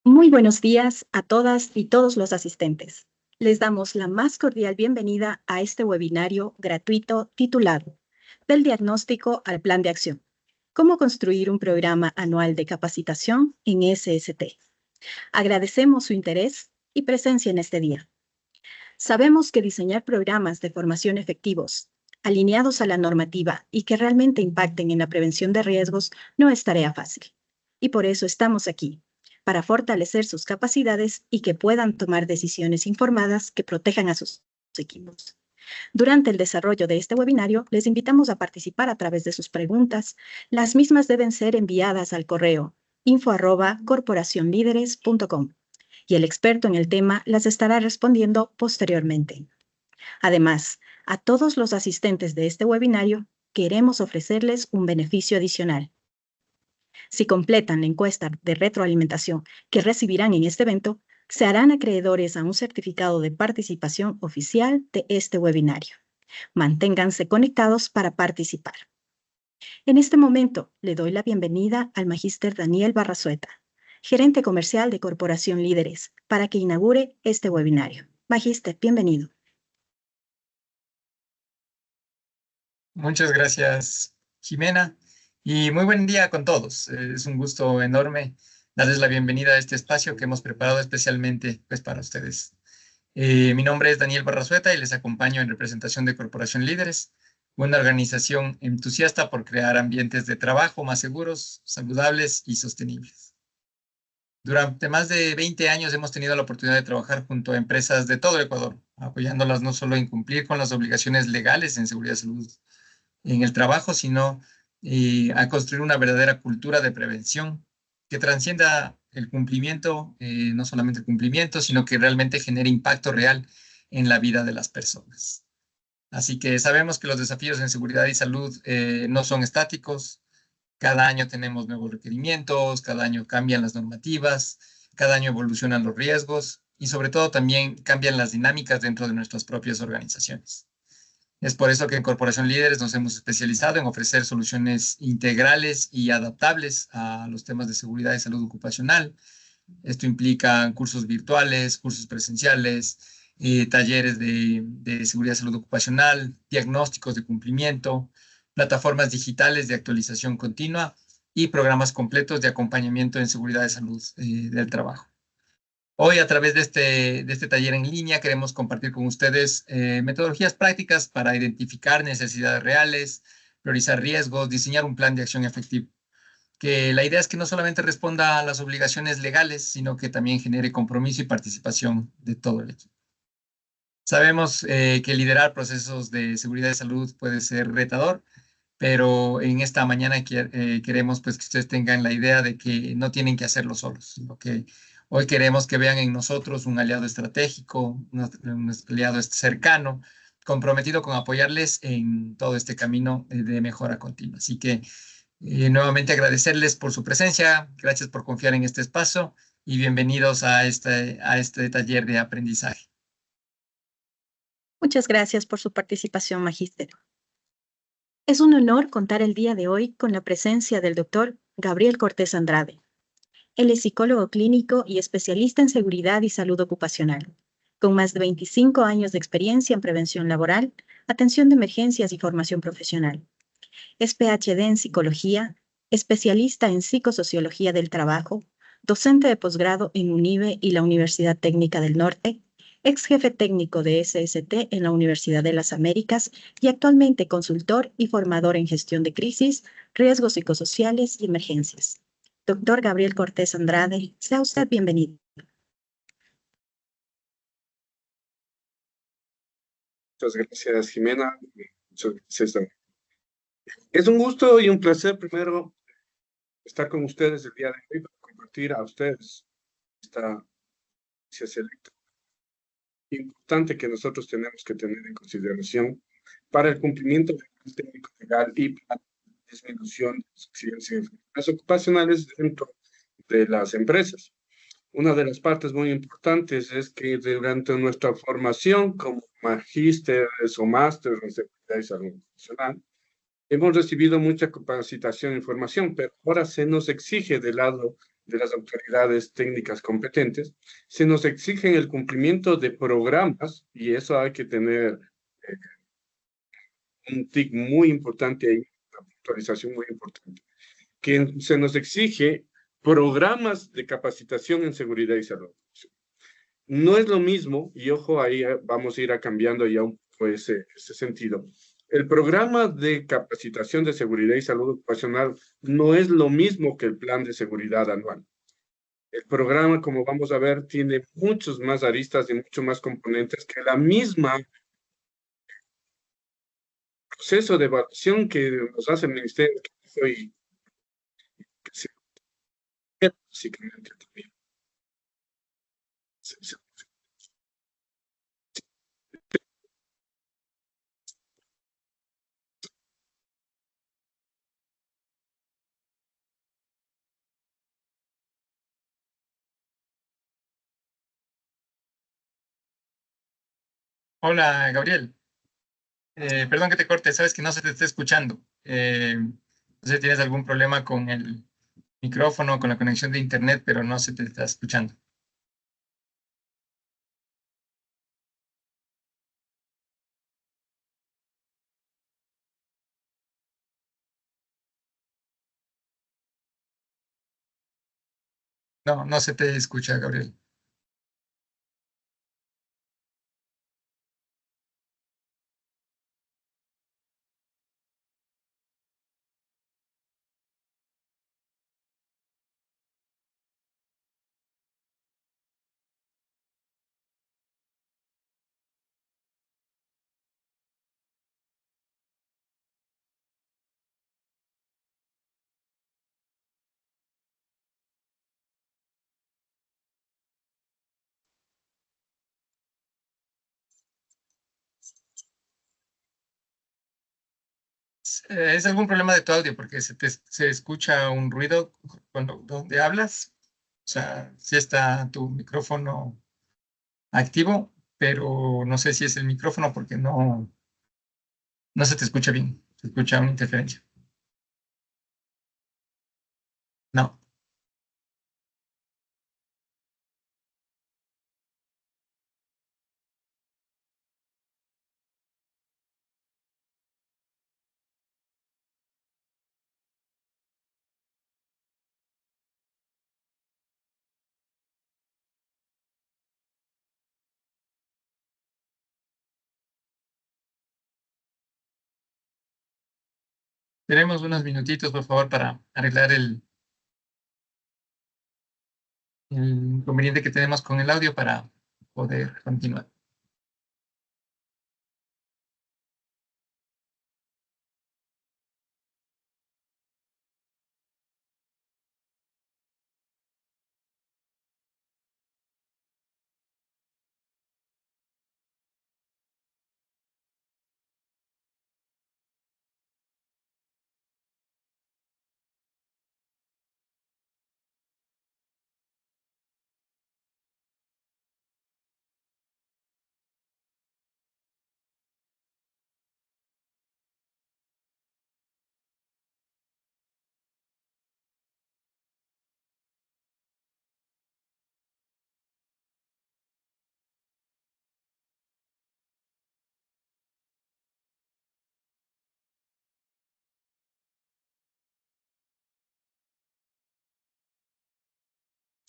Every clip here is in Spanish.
Muy buenos días a todas y todos los asistentes. Les damos la más cordial bienvenida a este webinario gratuito titulado Del diagnóstico al plan de acción. ¿Cómo construir un programa anual de capacitación en SST? Agradecemos su interés y presencia en este día. Sabemos que diseñar programas de formación efectivos, alineados a la normativa y que realmente impacten en la prevención de riesgos no es tarea fácil. Y por eso estamos aquí, para fortalecer sus capacidades y que puedan tomar decisiones informadas que protejan a sus equipos. Durante el desarrollo de este webinario, les invitamos a participar a través de sus preguntas. Las mismas deben ser enviadas al correo info@corporacionlideres.com y el experto en el tema las estará respondiendo posteriormente. Además, a todos los asistentes de este webinario, queremos ofrecerles un beneficio adicional. Si completan la encuesta de retroalimentación que recibirán en este evento, se harán acreedores a un certificado de participación oficial de este webinario. Manténganse conectados para participar. En este momento, le doy la bienvenida al magíster Daniel Barrazueta, gerente comercial de Corporación Líderes, para que inaugure este webinario. Magíster, bienvenido. Muchas gracias, Jimena, y muy buen día con todos. Es un gusto enorme darles la bienvenida a este espacio que hemos preparado especialmente para ustedes. Mi nombre es Daniel Barrazueta y les acompaño en representación de Corporación Líderes, una organización entusiasta por crear ambientes de trabajo más seguros, saludables y sostenibles. Durante más de 20 años hemos tenido la oportunidad de trabajar junto a empresas de todo Ecuador, apoyándolas no solo en cumplir con las obligaciones legales en seguridad y salud en el trabajo, sino a construir una verdadera cultura de prevención que transcienda el cumplimiento, no solamente el cumplimiento, sino que realmente genere impacto real en la vida de las personas. Así que sabemos que los desafíos en seguridad y salud no son estáticos. Cada año tenemos nuevos requerimientos, cada año cambian las normativas, cada año evolucionan los riesgos y sobre todo también cambian las dinámicas dentro de nuestras propias organizaciones. Es por eso que en Corporación Líderes nos hemos especializado en ofrecer soluciones integrales y adaptables a los temas de seguridad y salud ocupacional. Esto implica cursos virtuales, cursos presenciales, talleres de seguridad y salud ocupacional, diagnósticos de cumplimiento, plataformas digitales de actualización continua y programas completos de acompañamiento en seguridad y salud del trabajo. Hoy, a través de este taller en línea, queremos compartir con ustedes metodologías prácticas para identificar necesidades reales, priorizar riesgos, diseñar un plan de acción efectivo. Que la idea es que no solamente responda a las obligaciones legales, sino que también genere compromiso y participación de todo el equipo. Sabemos que liderar procesos de seguridad y salud puede ser retador, pero en esta mañana queremos pues, que ustedes tengan la idea de que no tienen que hacerlo solos, sino que hoy queremos que vean en nosotros un aliado estratégico, un aliado cercano, comprometido con apoyarles en todo este camino de mejora continua. Así que nuevamente agradecerles por su presencia, gracias por confiar en este espacio y bienvenidos a este taller de aprendizaje. Muchas gracias por su participación, magíster. Es un honor contar el día de hoy con la presencia del doctor Gabriel Cortés Andrade. Él es psicólogo clínico y especialista en seguridad y salud ocupacional, con más de 25 años de experiencia en prevención laboral, atención de emergencias y formación profesional. Es PhD en psicología, especialista en psicosociología del trabajo, docente de posgrado en UNIBE y la Universidad Técnica del Norte, ex jefe técnico de SST en la Universidad de las Américas y actualmente consultor y formador en gestión de crisis, riesgos psicosociales y emergencias. Doctor Gabriel Cortés Andrade, sea usted bienvenido. Muchas gracias, Jimena. Muchas gracias. Es un gusto y un placer primero estar con ustedes el día de hoy para compartir a ustedes esta selecta importante que nosotros tenemos que tener en consideración para el cumplimiento del técnico legal y para la disminución de los accidentes y enfermedades ocupacionales dentro de las empresas. Una de las partes muy importantes es que durante nuestra formación como magísteres o másteres en seguridad y salud ocupacional, hemos recibido mucha capacitación e información, pero ahora se nos exige del lado de las autoridades técnicas competentes, se nos exige el cumplimiento de programas, y eso hay que tener un tic muy importante ahí, una puntualización muy importante, que se nos exige programas de capacitación en seguridad y salud. No es lo mismo, y ojo, ahí vamos a ir cambiando ya un poco ese sentido. El programa de capacitación de seguridad y salud ocupacional no es lo mismo que el plan de seguridad anual. El programa, como vamos a ver, tiene muchos más aristas y muchos más componentes que la misma proceso de evaluación que nos hace el Ministerio de Trabajo y que se básicamente también. Hola, Gabriel. Perdón que te corte, sabes que no se te está escuchando. No sé si tienes algún problema con el micrófono, con la conexión de internet, pero no se te está escuchando. No, no se te escucha, Gabriel. ¿Es algún problema de tu audio? Porque se escucha un ruido donde hablas. O sea, sí está tu micrófono activo, pero no sé si es el micrófono porque no se te escucha bien. Se escucha una interferencia. No. Tenemos unos minutitos, por favor, para arreglar el inconveniente que tenemos con el audio para poder continuar.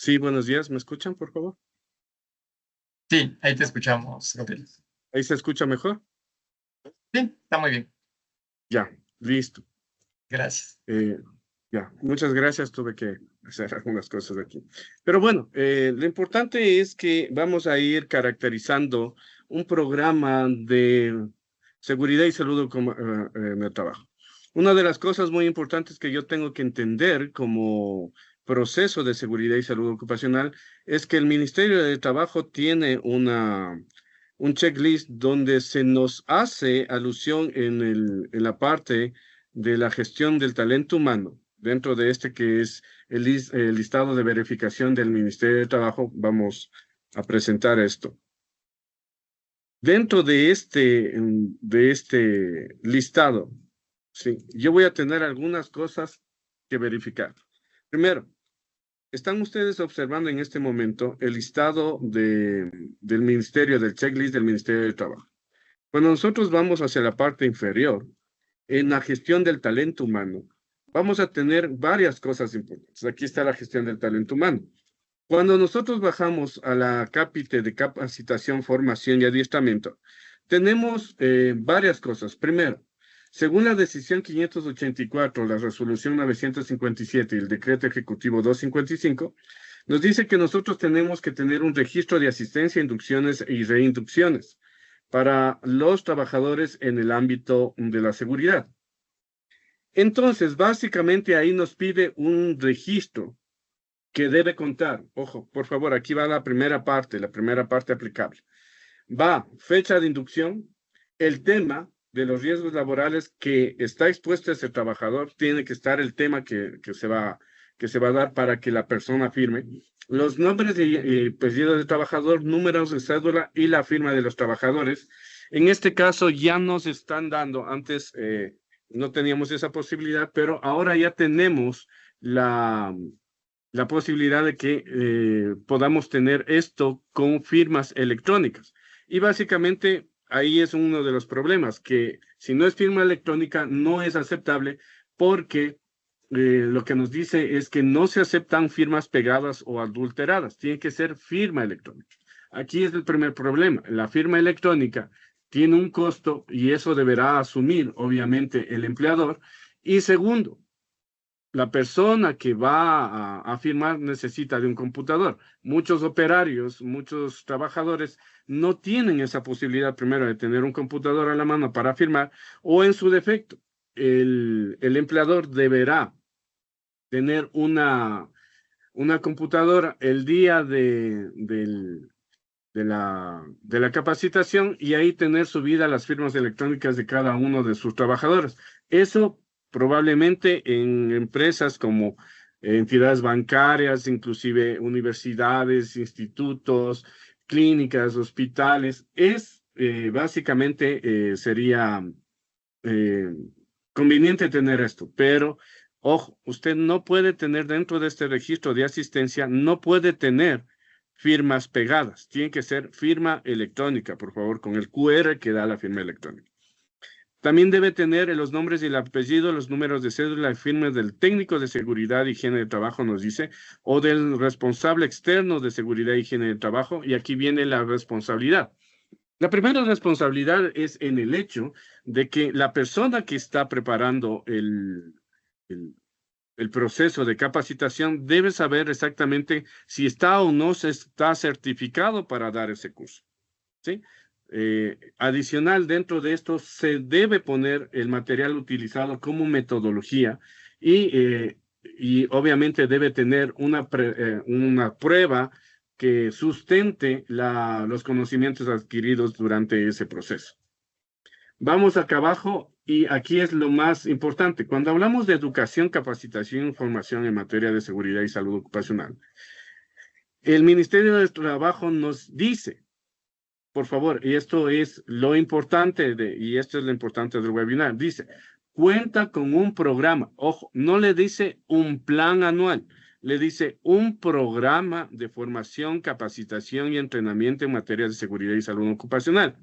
Sí, buenos días, ¿me escuchan, por favor? Sí, ahí te escuchamos, Gabriel. ¿Ahí se escucha mejor? Sí, está muy bien. Ya, listo. Gracias. Ya, muchas gracias, tuve que hacer algunas cosas aquí. Pero bueno, lo importante es que vamos a ir caracterizando un programa de seguridad y salud en el trabajo. Una de las cosas muy importantes que yo tengo que entender como proceso de seguridad y salud ocupacional es que el Ministerio de Trabajo tiene un checklist donde se nos hace alusión en la parte de la gestión del talento humano. Dentro de este que es el listado de verificación del Ministerio de Trabajo, vamos a presentar esto. Dentro de este listado, sí, yo voy a tener algunas cosas que verificar. Primero, Están ustedes observando en este momento el listado del Ministerio, del checklist del Ministerio del Trabajo. Cuando nosotros vamos hacia la parte inferior, en la gestión del talento humano, vamos a tener varias cosas importantes. Aquí está la gestión del talento humano. Cuando nosotros bajamos a la cápite de capacitación, formación y adiestramiento, tenemos varias cosas. Primero, según la decisión 584, la resolución 957 y el decreto ejecutivo 255, nos dice que nosotros tenemos que tener un registro de asistencia, inducciones y reinducciones para los trabajadores en el ámbito de la seguridad. Entonces, básicamente ahí nos pide un registro que debe contar. Ojo, por favor, aquí va la primera parte aplicable. Va fecha de inducción, el tema de los riesgos laborales que está expuesto ese trabajador, tiene que estar el tema que se va a dar para que la persona firme, los nombres y apellidos del trabajador, números de cédula y la firma de los trabajadores. En este caso ya nos están dando, antes no teníamos esa posibilidad, pero ahora ya tenemos la posibilidad de que podamos tener esto con firmas electrónicas. Y básicamente ahí es uno de los problemas, que si no es firma electrónica no es aceptable porque lo que nos dice es que no se aceptan firmas pegadas o adulteradas, tiene que ser firma electrónica. Aquí es el primer problema, la firma electrónica tiene un costo y eso deberá asumir obviamente el empleador. Y segundo, la persona que va a firmar necesita de un computador. Muchos operarios, muchos trabajadores no tienen esa posibilidad primero de tener un computador a la mano para firmar, o en su defecto, el empleador deberá tener una computadora el día de la capacitación y ahí tener subidas las firmas electrónicas de cada uno de sus trabajadores. Eso probablemente en empresas como entidades bancarias, inclusive universidades, institutos, clínicas, hospitales, básicamente sería conveniente tener esto, pero ojo, usted no puede tener dentro de este registro de asistencia, no puede tener firmas pegadas, tiene que ser firma electrónica, por favor, con el QR que da la firma electrónica. También debe tener los nombres y el apellido, los números de cédula y firmas del técnico de seguridad y higiene de trabajo, nos dice, o del responsable externo de seguridad y higiene de trabajo, y aquí viene la responsabilidad. La primera responsabilidad es en el hecho de que la persona que está preparando el proceso de capacitación debe saber exactamente si está o no se está certificado para dar ese curso, ¿sí? Adicional, dentro de esto se debe poner el material utilizado como metodología y obviamente debe tener una prueba que sustente los conocimientos adquiridos durante ese proceso. Vamos acá abajo y aquí es lo más importante. Cuando hablamos de educación, capacitación y formación en materia de seguridad y salud ocupacional, el Ministerio de Trabajo nos dice, por favor, y esto es lo importante y esto es lo importante del webinar, dice, cuenta con un programa. Ojo, no le dice un plan anual, le dice un programa de formación, capacitación y entrenamiento en materia de seguridad y salud ocupacional.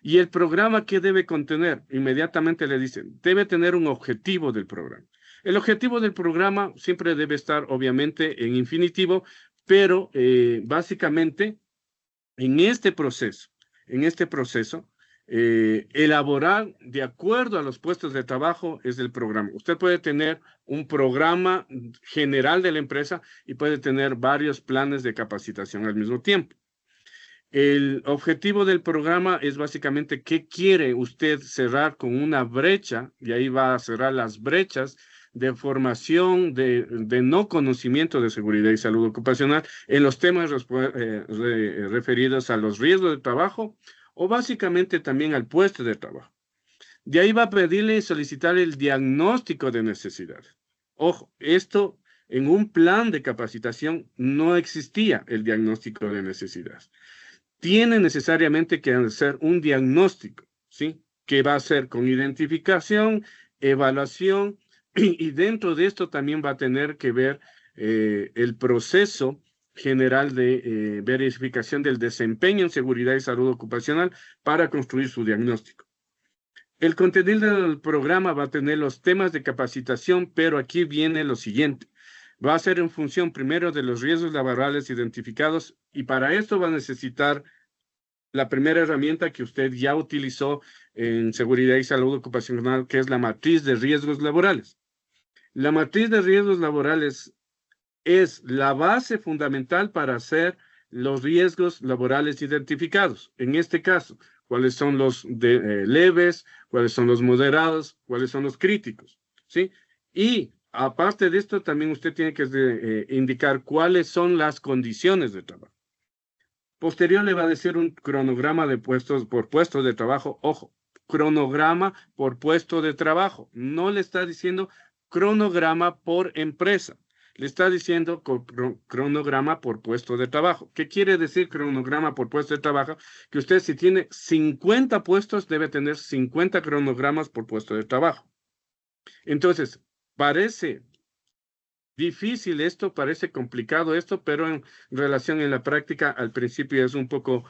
Y el programa, ¿qué debe contener? Inmediatamente le dicen, debe tener un objetivo del programa. El objetivo del programa siempre debe estar, obviamente, en infinitivo, pero básicamente en este proceso, elaborar de acuerdo a los puestos de trabajo es el programa. Usted puede tener un programa general de la empresa y puede tener varios planes de capacitación al mismo tiempo. El objetivo del programa es básicamente qué quiere usted cerrar con una brecha, y ahí va a cerrar las brechas de formación, de no conocimiento de seguridad y salud ocupacional en los temas referidos a los riesgos de trabajo o básicamente también al puesto de trabajo. De ahí va a pedirle y solicitar el diagnóstico de necesidades. Ojo, esto en un plan de capacitación no existía el diagnóstico de necesidades. Tiene necesariamente que hacer un diagnóstico, ¿sí? Que va a ser con identificación, evaluación, y dentro de esto también va a tener que ver el proceso general de verificación del desempeño en seguridad y salud ocupacional para construir su diagnóstico. El contenido del programa va a tener los temas de capacitación, pero aquí viene lo siguiente. Va a ser en función primero de los riesgos laborales identificados y para esto va a necesitar la primera herramienta que usted ya utilizó en seguridad y salud ocupacional, que es la matriz de riesgos laborales. La matriz de riesgos laborales es la base fundamental para hacer los riesgos laborales identificados. En este caso, cuáles son los leves, cuáles son los moderados, cuáles son los críticos, ¿sí? Y aparte de esto, también usted tiene que indicar cuáles son las condiciones de trabajo. Posterior le va a decir un cronograma de puestos por puestos de trabajo. Ojo, cronograma por puesto de trabajo. No le está diciendo cronograma por empresa. Le está diciendo cronograma por puesto de trabajo. ¿Qué quiere decir cronograma por puesto de trabajo? Que usted si tiene 50 puestos debe tener 50 cronogramas por puesto de trabajo. Entonces, parece difícil esto, parece complicado esto, pero en relación en la práctica al principio es un poco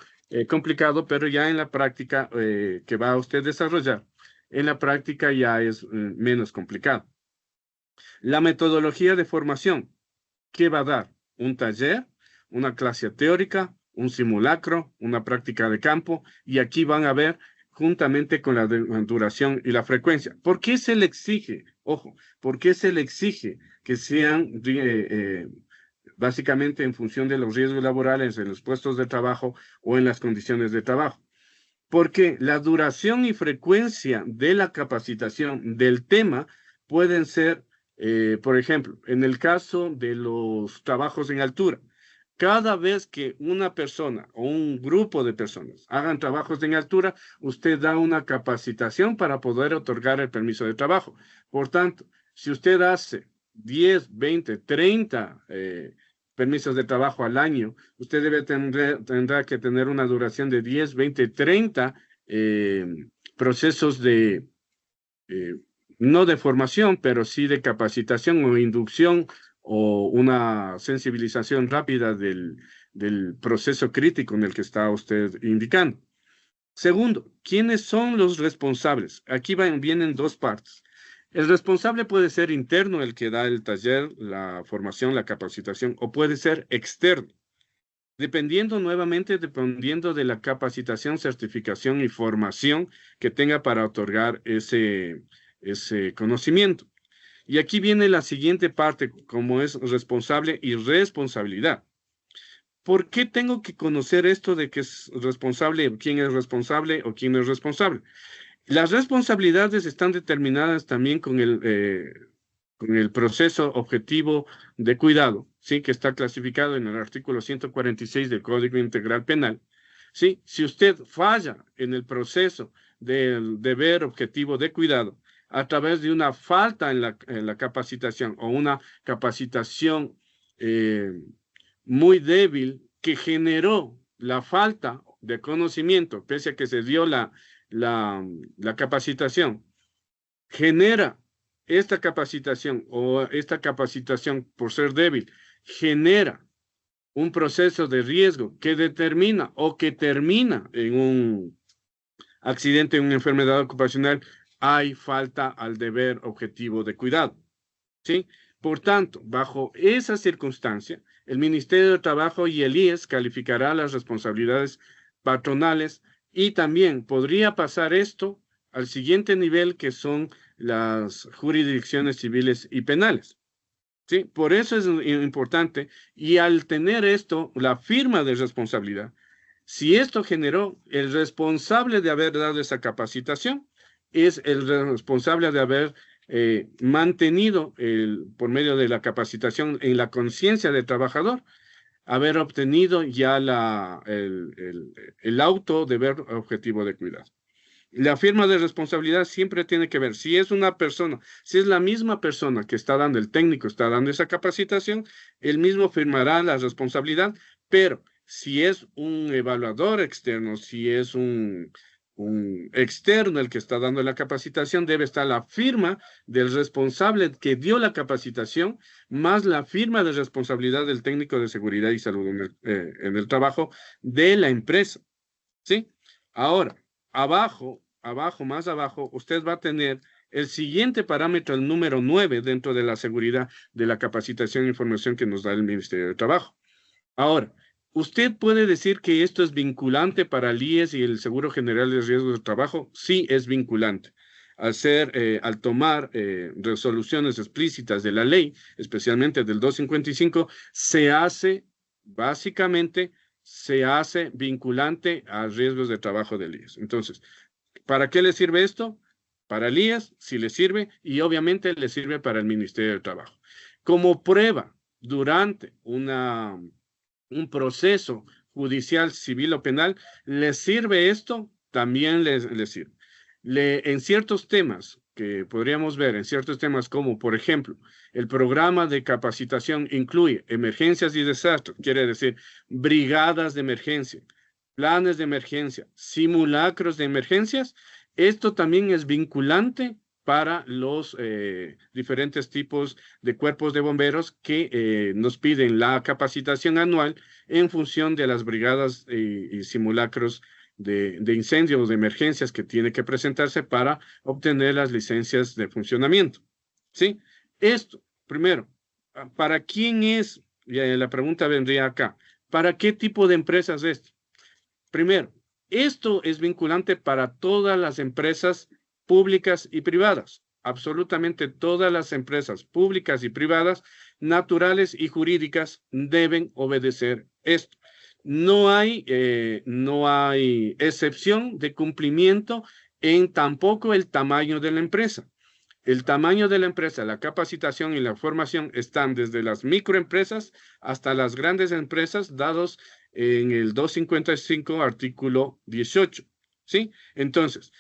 complicado, pero ya en la práctica que va a usted desarrollar, en la práctica ya es menos complicado. La metodología de formación, ¿qué va a dar? Un taller, una clase teórica, un simulacro, una práctica de campo, y aquí van a ver juntamente con la duración y la frecuencia. ¿Por qué se le exige? Ojo, ¿por qué se le exige que sean básicamente en función de los riesgos laborales en los puestos de trabajo o en las condiciones de trabajo? Porque la duración y frecuencia de la capacitación del tema pueden ser, por ejemplo, en el caso de los trabajos en altura, cada vez que una persona o un grupo de personas hagan trabajos en altura, usted da una capacitación para poder otorgar el permiso de trabajo. Por tanto, si usted hace 10, 20, 30 permisos de trabajo al año, usted tendrá que tener una duración de 10, 20, 30 procesos de, no de formación, pero sí de capacitación o inducción o una sensibilización rápida del proceso crítico en el que está usted indicando. Segundo, ¿quiénes son los responsables? Aquí vienen dos partes. El responsable puede ser interno, el que da el taller, la formación, la capacitación, o puede ser externo. Dependiendo de la capacitación, certificación y formación que tenga para otorgar ese conocimiento. Y aquí viene la siguiente parte, como es responsable y responsabilidad. ¿Por qué tengo que conocer esto de que es responsable, quién es responsable o quién no es responsable? Las responsabilidades están determinadas también con el proceso objetivo de cuidado, ¿sí? Que está clasificado en el artículo 146 del Código Integral Penal. ¿Sí? Si usted falla en el proceso del deber objetivo de cuidado, a través de una falta en la capacitación o una capacitación muy débil que generó la falta de conocimiento, pese a que se dio la capacitación, genera esta capacitación o esta capacitación por ser débil, genera un proceso de riesgo que determina o que termina en un accidente, en una enfermedad ocupacional, hay falta al deber objetivo de cuidado, ¿sí? Por tanto, bajo esa circunstancia, el Ministerio de Trabajo y el IES calificará las responsabilidades patronales y también podría pasar esto al siguiente nivel, que son las jurisdicciones civiles y penales, ¿sí? Por eso es importante, y al tener esto, la firma de responsabilidad, si esto generó, el responsable de haber dado esa capacitación es el responsable de haber mantenido por medio de la capacitación en la conciencia del trabajador, haber obtenido ya el auto deber objetivo de cuidado. La firma de responsabilidad siempre tiene que ver, si es una persona, si es la misma persona que está dando, el técnico está dando esa capacitación, él mismo firmará la responsabilidad, pero si es un evaluador externo, si es un un externo el que está dando la capacitación, debe estar la firma del responsable que dio la capacitación, más la firma de responsabilidad del técnico de seguridad y salud en el trabajo de la empresa, ¿sí? Ahora, más abajo, usted va a tener el siguiente parámetro, el número 9, dentro de la seguridad de la capacitación e información que nos da el Ministerio de Trabajo. Ahora, ¿usted puede decir que esto es vinculante para el IES y el Seguro General de Riesgos de Trabajo? Sí, es vinculante. Al tomar resoluciones explícitas de la ley, especialmente del 255, básicamente, se hace vinculante a riesgos de trabajo del IES. Entonces, ¿para qué le sirve esto? Para el IES, si le sirve, y obviamente le sirve para el Ministerio de Trabajo. Como prueba, durante un proceso judicial, civil o penal, ¿les sirve esto? También les sirve. En ciertos temas que podríamos ver, en ciertos temas como, por ejemplo, el programa de capacitación incluye emergencias y desastres, quiere decir brigadas de emergencia, planes de emergencia, simulacros de emergencias. Esto también es vinculante para los diferentes tipos de cuerpos de bomberos que nos piden la capacitación anual en función de las brigadas y simulacros de incendios o de emergencias que tiene que presentarse para obtener las licencias de funcionamiento. ¿Sí? Esto, primero, ¿para quién es? La pregunta vendría acá. ¿Para qué tipo de empresas es esto? Primero, esto es vinculante para todas las empresas públicas y privadas. Absolutamente todas las empresas públicas y privadas, naturales y jurídicas, deben obedecer esto. No hay excepción de cumplimiento en tampoco el tamaño de la empresa. El tamaño de la empresa, la capacitación y la formación están desde las microempresas hasta las grandes empresas, dados en el 255, artículo 18. ¿Sí? Entonces,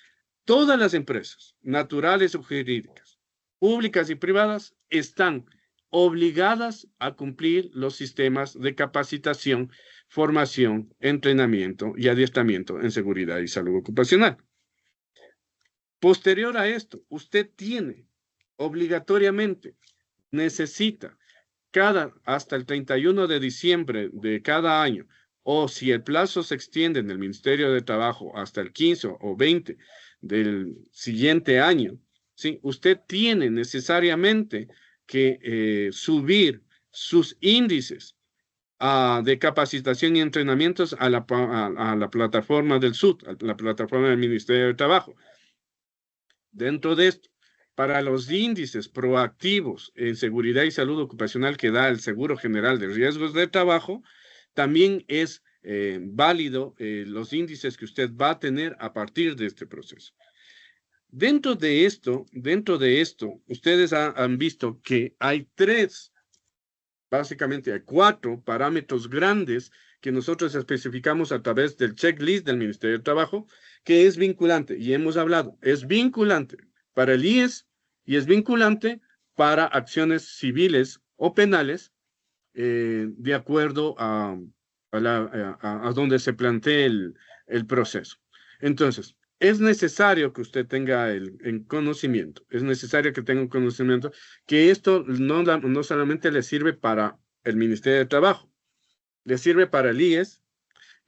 todas las empresas, naturales o jurídicas, públicas y privadas, están obligadas a cumplir los sistemas de capacitación, formación, entrenamiento y adiestramiento en seguridad y salud ocupacional. Posterior a esto, usted obligatoriamente necesita hasta el 31 de diciembre de cada año, o si el plazo se extiende en el Ministerio de Trabajo hasta el 15 o 20 del siguiente año, ¿sí? Usted tiene necesariamente que subir sus índices de capacitación y entrenamientos a la plataforma del SUT, a la plataforma del Ministerio de Trabajo. Dentro de esto, para los índices proactivos en seguridad y salud ocupacional que da el Seguro General de Riesgos de Trabajo, también es válido los índices que usted va a tener a partir de este proceso. Dentro de esto, ustedes han visto que hay básicamente hay 4 parámetros grandes que nosotros especificamos a través del checklist del Ministerio de Trabajo, que es vinculante, y hemos hablado, es vinculante para el IES y es vinculante para acciones civiles o penales, de acuerdo a donde se plantee el proceso. Entonces, es necesario que usted tenga el conocimiento, es necesario que tenga un conocimiento que esto no solamente le sirve para el Ministerio de Trabajo, le sirve para el IES,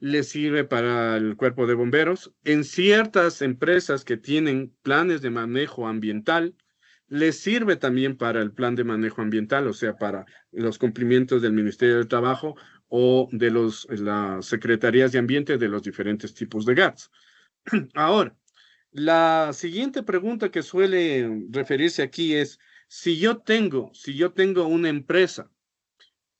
le sirve para el Cuerpo de Bomberos, en ciertas empresas que tienen planes de manejo ambiental, le sirve también para el plan de manejo ambiental, o sea, para los cumplimientos del Ministerio de Trabajo o de las secretarías de ambiente de los diferentes tipos de GATS. Ahora, la siguiente pregunta que suele referirse aquí es, si yo tengo una empresa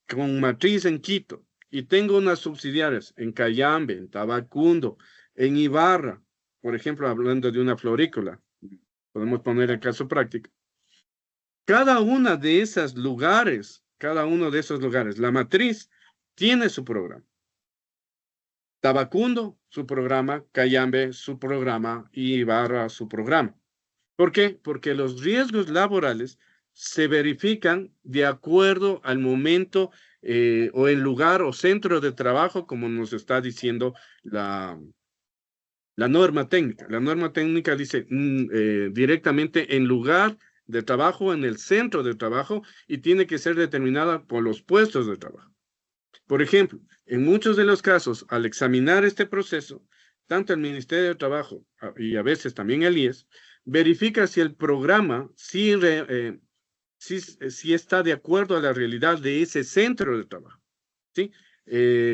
con matriz en Quito y tengo unas subsidiarias en Cayambe, en Tabacundo, en Ibarra, por ejemplo, hablando de una florícola, podemos poner el caso práctico. Cada uno de esos lugares, la matriz tiene su programa. Tabacundo, su programa, Cayambe, su programa, y Ibarra, su programa. ¿Por qué? Porque los riesgos laborales se verifican de acuerdo al momento o el lugar o centro de trabajo, como nos está diciendo La norma técnica. La norma técnica dice directamente en lugar de trabajo, en el centro de trabajo, y tiene que ser determinada por los puestos de trabajo. Por ejemplo, en muchos de los casos, al examinar este proceso, tanto el Ministerio de Trabajo y a veces también el IES, verifica si el programa sí está de acuerdo a la realidad de ese centro de trabajo, ¿sí?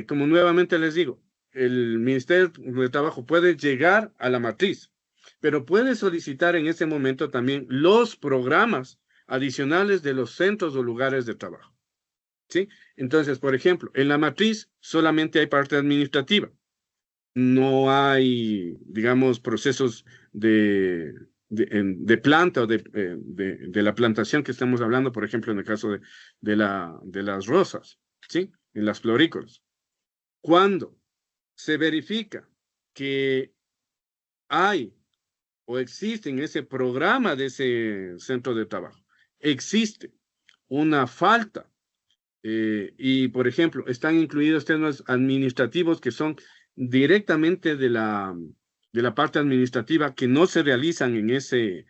Como nuevamente les digo, el Ministerio de Trabajo puede llegar a la matriz, pero puede solicitar en ese momento también los programas adicionales de los centros o lugares de trabajo, ¿sí? Entonces, por ejemplo, en la matriz solamente hay parte administrativa. No hay, digamos, procesos de planta o de la plantación que estamos hablando, por ejemplo, en el caso de las rosas, ¿sí? En las florícolas. Cuando se verifica que hay o existe en ese programa de ese centro de trabajo, existe una falta y, por ejemplo, están incluidos temas administrativos que son directamente de la parte administrativa que no se realizan en ese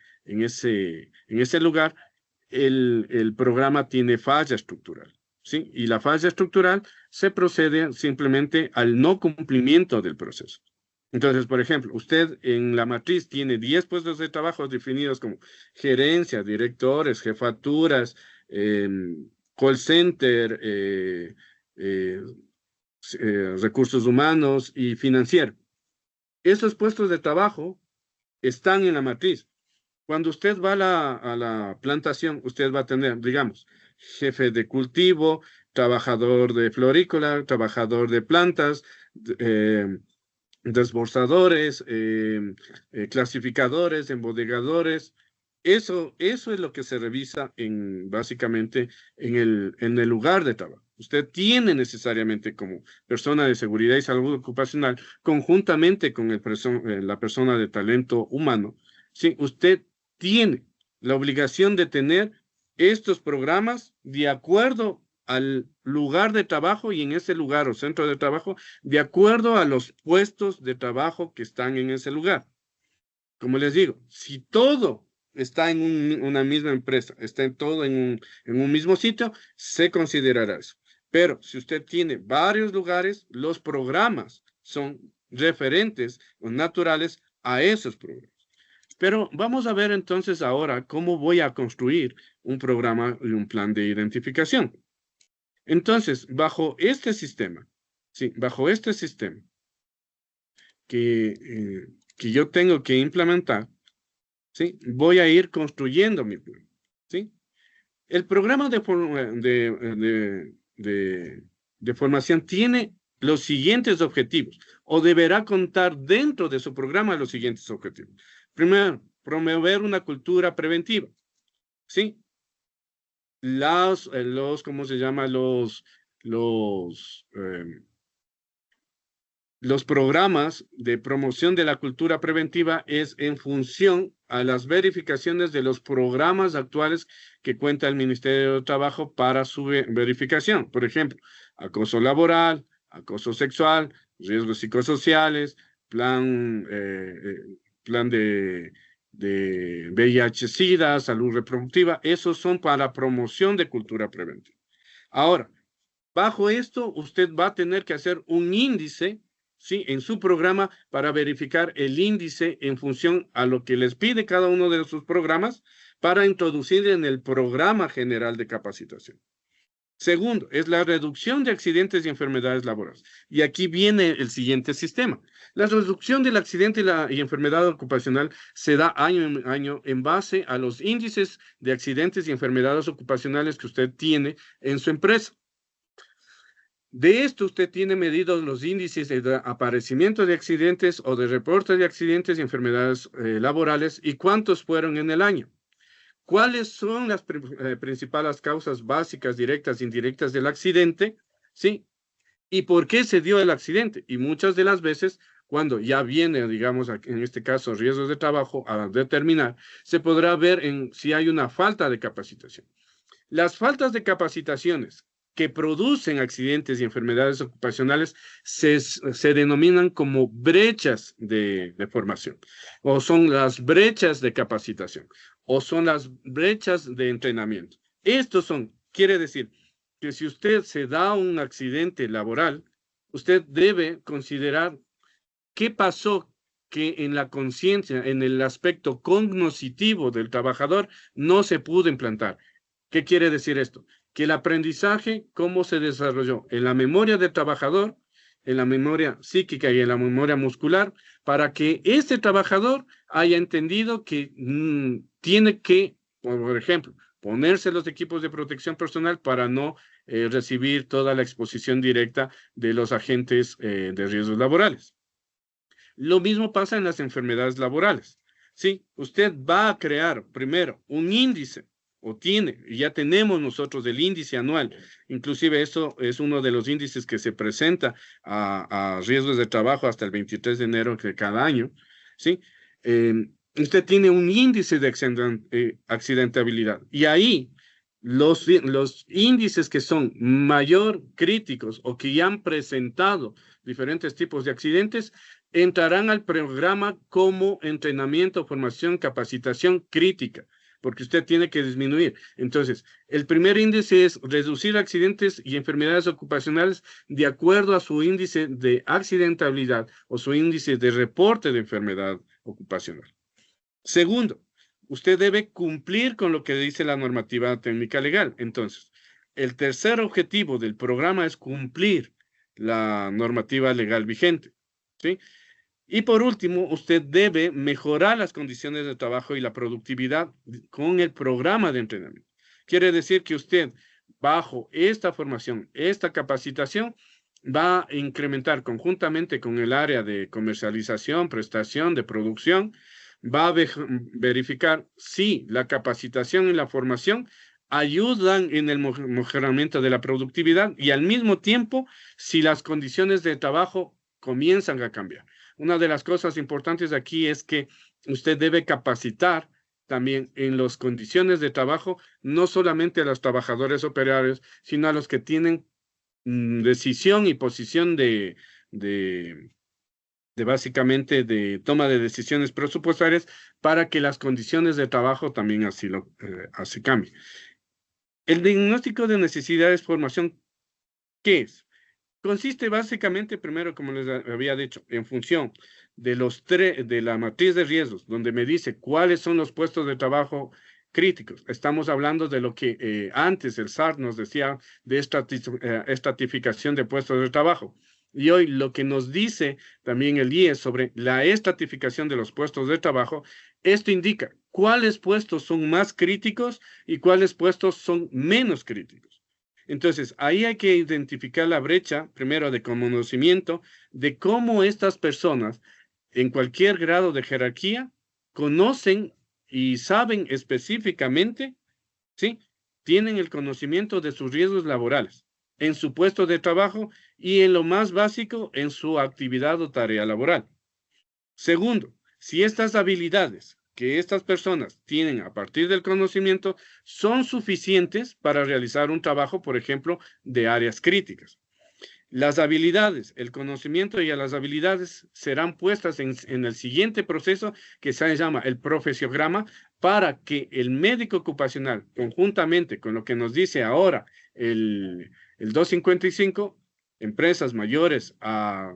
lugar, el programa tiene falla estructural, ¿sí? Y la falla estructural se procede simplemente al no cumplimiento del proceso. Entonces, por ejemplo, usted en la matriz tiene 10 puestos de trabajo definidos como gerencia, directores, jefaturas, call center, recursos humanos y financiero. Esos puestos de trabajo están en la matriz. Cuando usted va a la plantación, usted va a tener, digamos, jefe de cultivo, trabajador de florícola, trabajador de plantas, desborsadores, clasificadores, embodegadores. Eso es lo que se revisa básicamente en el lugar de trabajo. Usted tiene necesariamente como persona de seguridad y salud ocupacional, conjuntamente con la persona de talento humano, ¿sí? Usted tiene la obligación de tener estos programas de acuerdo al lugar de trabajo y en ese lugar o centro de trabajo, de acuerdo a los puestos de trabajo que están en ese lugar. Como les digo, si todo está en una misma empresa, está todo en un mismo sitio, se considerará eso. Pero si usted tiene varios lugares, los programas son referentes o naturales a esos programas. Pero vamos a ver entonces ahora cómo voy a construir un programa y un plan de identificación. Entonces, bajo este sistema, sí, bajo este sistema que yo tengo que implementar, ¿sí? Voy a ir construyendo mi plan, ¿sí? El programa de formación tiene los siguientes objetivos, o deberá contar dentro de su programa los siguientes objetivos. Primero, promover una cultura preventiva, ¿sí? ¿Cómo se llama? Los programas de promoción de la cultura preventiva es en función a las verificaciones de los programas actuales que cuenta el Ministerio de Trabajo para su verificación. Por ejemplo, acoso laboral, acoso sexual, riesgos psicosociales, plan de VIH-Sida, salud reproductiva. Esos son para promoción de cultura preventiva. Ahora, bajo esto, usted va a tener que hacer un índice, ¿sí? En su programa para verificar el índice en función a lo que les pide cada uno de sus programas para introducir en el programa general de capacitación. Segundo, es la reducción de accidentes y enfermedades laborales. Y aquí viene el siguiente sistema. La reducción del accidente y enfermedad ocupacional se da año en año en base a los índices de accidentes y enfermedades ocupacionales que usted tiene en su empresa. De esto usted tiene medidos los índices de aparecimiento de accidentes o de reportes de accidentes y enfermedades laborales y cuántos fueron en el año. ¿Cuáles son las principales causas básicas, directas e indirectas del accidente? ¿Sí? ¿Y por qué se dio el accidente? Y muchas de las veces, cuando ya viene, digamos, en este caso, riesgos de trabajo a determinar, se podrá ver si hay una falta de capacitación. Las faltas de capacitaciones que producen accidentes y enfermedades ocupacionales se denominan como brechas de formación, o son las brechas de capacitación, o son las brechas de entrenamiento. Estos son, quiere decir que si usted se da un accidente laboral, usted debe considerar qué pasó que en la conciencia, en el aspecto cognoscitivo del trabajador, no se pudo implantar. ¿Qué quiere decir esto? Que el aprendizaje, cómo se desarrolló en la memoria del trabajador, en la memoria psíquica y en la memoria muscular, para que este trabajador haya entendido que tiene que, por ejemplo, ponerse los equipos de protección personal para no recibir toda la exposición directa de los agentes de riesgos laborales. Lo mismo pasa en las enfermedades laborales. Sí, usted va a crear primero un índice, o tiene, ya tenemos nosotros el índice anual, inclusive eso es uno de los índices que se presenta a riesgos de trabajo hasta el 23 de enero de cada año, ¿sí? Usted tiene un índice de accidentabilidad y ahí los índices que son mayor críticos o que ya han presentado diferentes tipos de accidentes entrarán al programa como entrenamiento, formación, capacitación crítica, porque usted tiene que disminuir. Entonces, el primer índice es reducir accidentes y enfermedades ocupacionales de acuerdo a su índice de accidentabilidad o su índice de reporte de enfermedad ocupacional. Segundo, usted debe cumplir con lo que dice la normativa técnica legal. Entonces, el tercer objetivo del programa es cumplir la normativa legal vigente, ¿sí? Y por último, usted debe mejorar las condiciones de trabajo y la productividad con el programa de entrenamiento. Quiere decir que usted, bajo esta formación, esta capacitación, va a incrementar conjuntamente con el área de comercialización, prestación, de producción, va a verificar si la capacitación y la formación ayudan en el mejoramiento de la productividad y al mismo tiempo si las condiciones de trabajo comienzan a cambiar. Una de las cosas importantes aquí es que usted debe capacitar también en las condiciones de trabajo, no solamente a los trabajadores operarios, sino a los que tienen decisión y posición de básicamente de toma de decisiones presupuestarias para que las condiciones de trabajo también así cambien. El diagnóstico de necesidades de formación, ¿qué es? Consiste básicamente, primero, como les había dicho, en función de la matriz de riesgos, donde me dice cuáles son los puestos de trabajo críticos. Estamos hablando de lo que antes el SAR nos decía de estratificación de puestos de trabajo. Y hoy lo que nos dice también el IES sobre la estratificación de los puestos de trabajo, esto indica cuáles puestos son más críticos y cuáles puestos son menos críticos. Entonces, ahí hay que identificar la brecha, primero, de conocimiento de cómo estas personas, en cualquier grado de jerarquía, conocen y saben específicamente, ¿sí? Tienen el conocimiento de sus riesgos laborales en su puesto de trabajo y en lo más básico, en su actividad o tarea laboral. Segundo, si estas habilidades que estas personas tienen a partir del conocimiento son suficientes para realizar un trabajo, por ejemplo, de áreas críticas. Las habilidades, el conocimiento y las habilidades serán puestas en el siguiente proceso que se llama el profesiograma para que el médico ocupacional, conjuntamente con lo que nos dice ahora el 255, empresas mayores a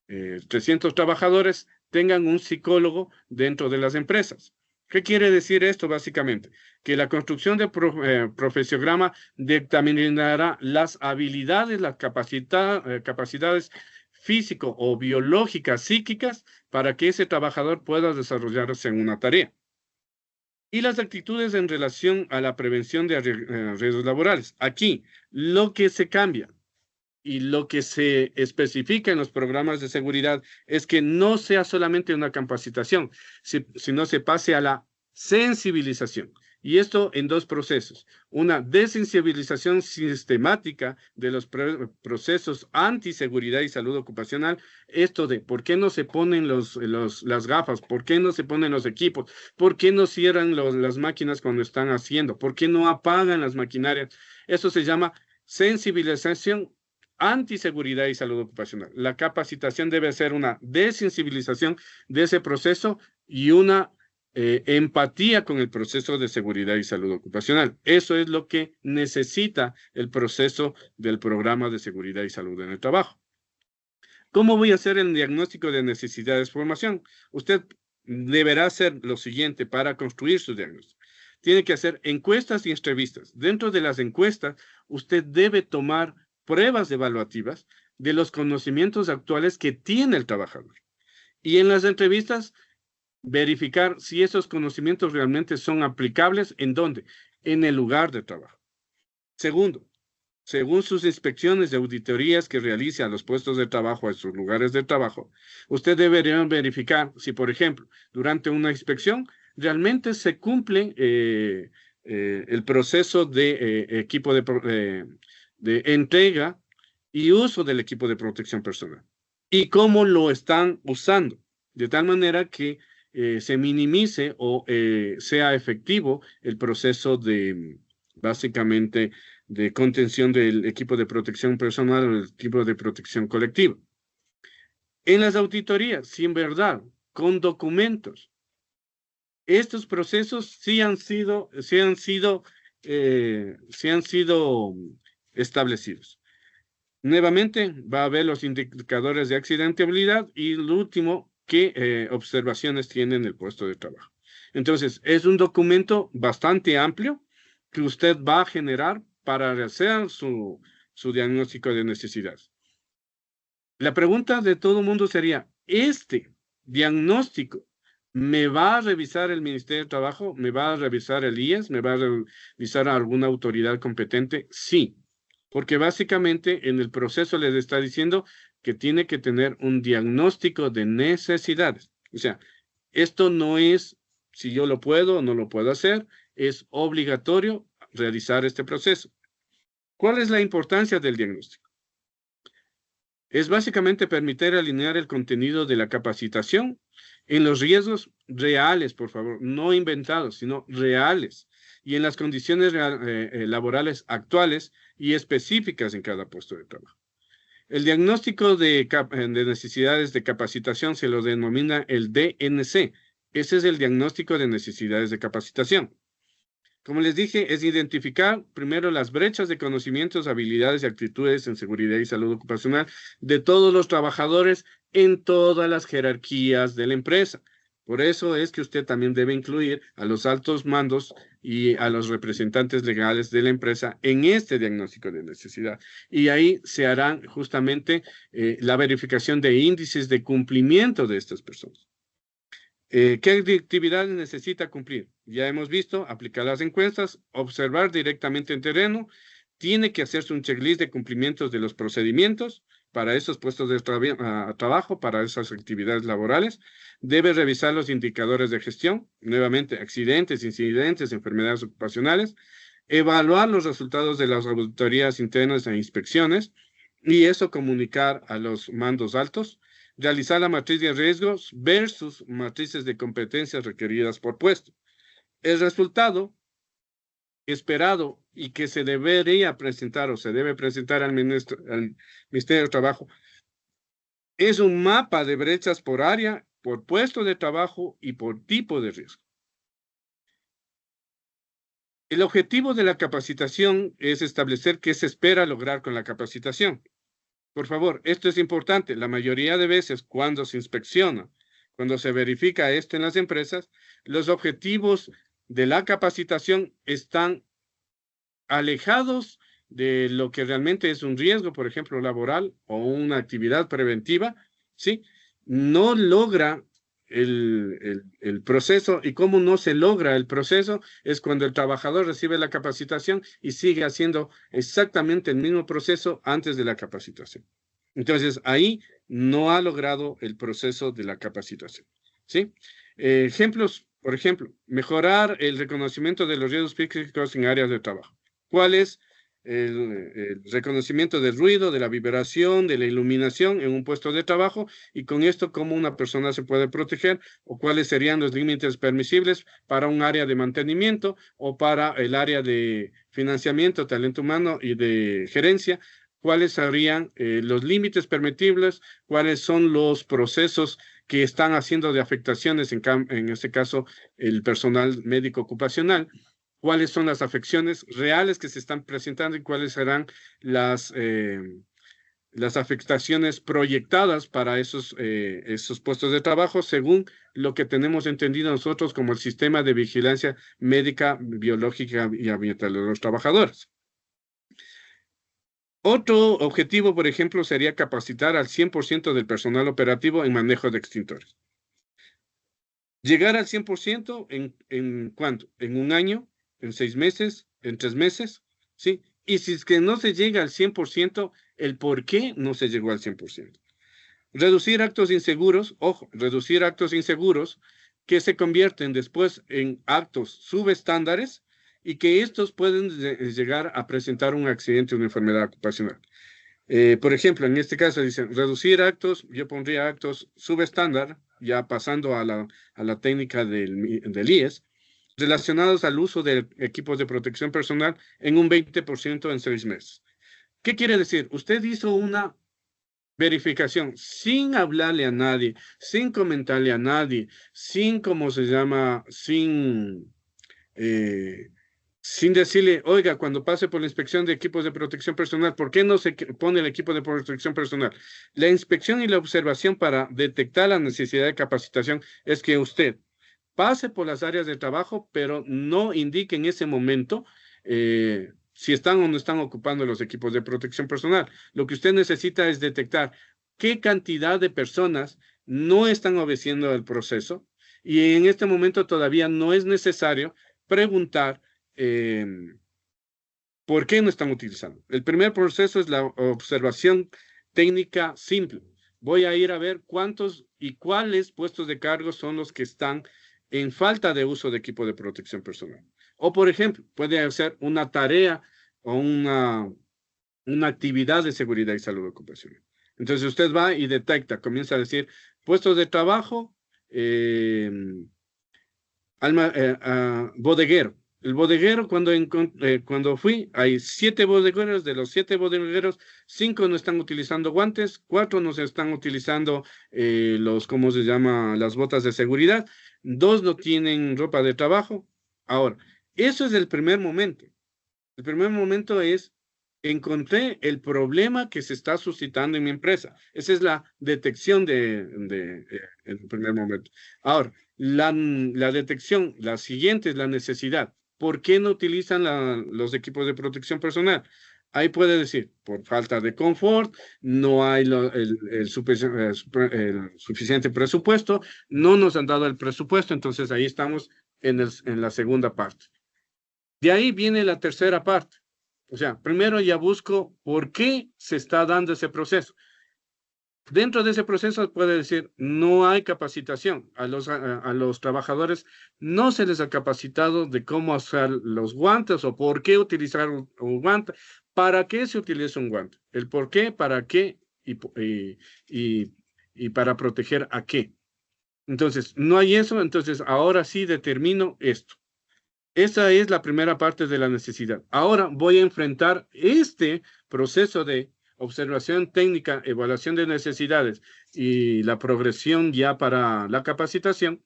300 trabajadores, tengan un psicólogo dentro de las empresas. ¿Qué quiere decir esto básicamente? Que la construcción del profesiograma determinará las habilidades, las capacidades físico o biológicas, psíquicas, para que ese trabajador pueda desarrollarse en una tarea. Y las actitudes en relación a la prevención de riesgos laborales. Aquí, lo que se cambia y lo que se especifica en los programas de seguridad es que no sea solamente una capacitación, sino se pase a la sensibilización. Y esto en dos procesos. Una desensibilización sistemática de los procesos antiseguridad y salud ocupacional. Esto de por qué no se ponen las gafas, por qué no se ponen los equipos, por qué no cierran las máquinas cuando están haciendo, por qué no apagan las maquinarias. Eso se llama sensibilización, antiseguridad y salud ocupacional. La capacitación debe ser una desensibilización de ese proceso y una empatía con el proceso de seguridad y salud ocupacional. Eso es lo que necesita el proceso del programa de seguridad y salud en el trabajo. ¿Cómo voy a hacer el diagnóstico de necesidades de formación? Usted deberá hacer lo siguiente para construir su diagnóstico. Tiene que hacer encuestas y entrevistas. Dentro de las encuestas, usted debe tomar pruebas evaluativas de los conocimientos actuales que tiene el trabajador. Y en las entrevistas, verificar si esos conocimientos realmente son aplicables. ¿En dónde? En el lugar de trabajo. Segundo, según sus inspecciones de auditorías que realice a los puestos de trabajo, a sus lugares de trabajo, usted debería verificar si, por ejemplo, durante una inspección realmente se cumple el proceso de equipo de entrega y uso del equipo de protección personal y cómo lo están usando, de tal manera que se minimice o sea efectivo el proceso de, básicamente, de contención del equipo de protección personal o del equipo de protección colectiva. En las auditorías, si en verdad, con documentos, estos procesos sí han sido establecidos. Nuevamente, va a haber los indicadores de accidentabilidad y lo último, qué observaciones tiene en el puesto de trabajo. Entonces, es un documento bastante amplio que usted va a generar para hacer su diagnóstico de necesidades. La pregunta de todo el mundo sería, ¿este diagnóstico me va a revisar el Ministerio de Trabajo? ¿Me va a revisar el IES? ¿Me va a revisar alguna autoridad competente? Sí, porque básicamente en el proceso les está diciendo que tiene que tener un diagnóstico de necesidades. O sea, esto no es si yo lo puedo o no lo puedo hacer, es obligatorio realizar este proceso. ¿Cuál es la importancia del diagnóstico? Es básicamente permitir alinear el contenido de la capacitación en los riesgos reales, por favor, no inventados, sino reales, y en las condiciones laborales actuales y específicas en cada puesto de trabajo. El diagnóstico de necesidades de capacitación se lo denomina el DNC. Ese es el diagnóstico de necesidades de capacitación. Como les dije, es identificar primero las brechas de conocimientos, habilidades y actitudes en seguridad y salud ocupacional de todos los trabajadores en todas las jerarquías de la empresa. Por eso es que usted también debe incluir a los altos mandos y a los representantes legales de la empresa en este diagnóstico de necesidad. Y ahí se harán justamente la verificación de índices de cumplimiento de estas personas. ¿Qué actividades necesita cumplir? Ya hemos visto, aplicar las encuestas, observar directamente en terreno, tiene que hacerse un checklist de cumplimientos de los procedimientos para esos puestos de trabajo, para esas actividades laborales, debe revisar los indicadores de gestión, nuevamente accidentes, incidentes, enfermedades ocupacionales, evaluar los resultados de las auditorías internas e inspecciones y eso comunicar a los mandos altos, realizar la matriz de riesgos versus matrices de competencias requeridas por puesto. El resultado esperado y que se debería presentar o se debe presentar al Ministerio de Trabajo es un mapa de brechas por área, por puesto de trabajo y por tipo de riesgo. El objetivo de la capacitación es establecer qué se espera lograr con la capacitación. Por favor, esto es importante. La mayoría de veces cuando se inspecciona, cuando se verifica esto en las empresas, los objetivos de la capacitación están alejados de lo que realmente es un riesgo, por ejemplo, laboral o una actividad preventiva, ¿sí? No logra el proceso, y cómo no se logra el proceso es cuando el trabajador recibe la capacitación y sigue haciendo exactamente el mismo proceso antes de la capacitación. Entonces, ahí no ha logrado el proceso de la capacitación, ¿sí? Ejemplos, por ejemplo, mejorar el reconocimiento de los riesgos críticos en áreas de trabajo. ¿Cuál es el reconocimiento del ruido, de la vibración, de la iluminación en un puesto de trabajo, y con esto cómo una persona se puede proteger o cuáles serían los límites permisibles para un área de mantenimiento o para el área de financiamiento, talento humano y de gerencia, cuáles serían los límites permitibles, cuáles son los procesos que están haciendo de afectaciones, en este caso el personal médico ocupacional, cuáles son las afecciones reales que se están presentando y cuáles serán las afectaciones proyectadas para esos puestos de trabajo, según lo que tenemos entendido nosotros como el sistema de vigilancia médica, biológica y ambiental de los trabajadores. Otro objetivo, por ejemplo, sería capacitar al 100% del personal operativo en manejo de extintores. Llegar al 100% ¿en cuánto? ¿En un año? ¿En 6 meses? ¿En 3 meses? ¿Sí? Y si es que no se llega al 100%, el por qué no se llegó al 100%. Reducir actos inseguros, ojo, reducir actos inseguros que se convierten después en actos subestándares y que estos pueden llegar a presentar un accidente o una enfermedad ocupacional. Por ejemplo, en este caso dicen reducir actos, yo pondría actos subestándar, ya pasando a la técnica del IES, relacionados al uso de equipos de protección personal en un 20% en 6 meses. ¿Qué quiere decir? Usted hizo una verificación sin hablarle a nadie, sin comentarle a nadie, sin, sin decirle, oiga, cuando pase por la inspección de equipos de protección personal, ¿por qué no se pone el equipo de protección personal? La inspección y la observación para detectar la necesidad de capacitación es que usted pase por las áreas de trabajo, pero no indique en ese momento si están o no están ocupando los equipos de protección personal. Lo que usted necesita es detectar qué cantidad de personas no están obedeciendo el proceso, y en este momento todavía no es necesario preguntar ¿por qué no están utilizando? El primer proceso es la observación técnica simple. Voy a ir a ver cuántos y cuáles puestos de cargo son los que están en falta de uso de equipo de protección personal. O, por ejemplo, puede hacer una tarea o una actividad de seguridad y salud ocupacional. Entonces usted va y detecta, comienza a decir, puestos de trabajo, bodeguero. El bodeguero, cuando fui, hay 7 bodegueros. De los 7 bodegueros, 5 no están utilizando guantes, 4 no se están utilizando ¿cómo se llama? Las botas de seguridad, 2 no tienen ropa de trabajo. Ahora, eso es el primer momento. El primer momento es, encontré el problema que se está suscitando en mi empresa. Esa es la detección en el primer momento. Ahora, la detección, la siguiente es la necesidad. ¿Por qué no utilizan los equipos de protección personal? Ahí puede decir, por falta de confort, no hay el suficiente presupuesto, no nos han dado el presupuesto, entonces ahí estamos en la segunda parte. De ahí viene la tercera parte. O sea, primero ya busco por qué se está dando ese proceso. Dentro de ese proceso puede decir, no hay capacitación. A los trabajadores no se les ha capacitado de cómo hacer los guantes o por qué utilizar un guante. ¿Para qué se utiliza un guante? El por qué, para qué y para proteger a qué. Entonces, no hay eso, entonces ahora sí determino esto. Esa es la primera parte de la necesidad. Ahora voy a enfrentar este proceso de observación técnica, evaluación de necesidades y la progresión ya para la capacitación.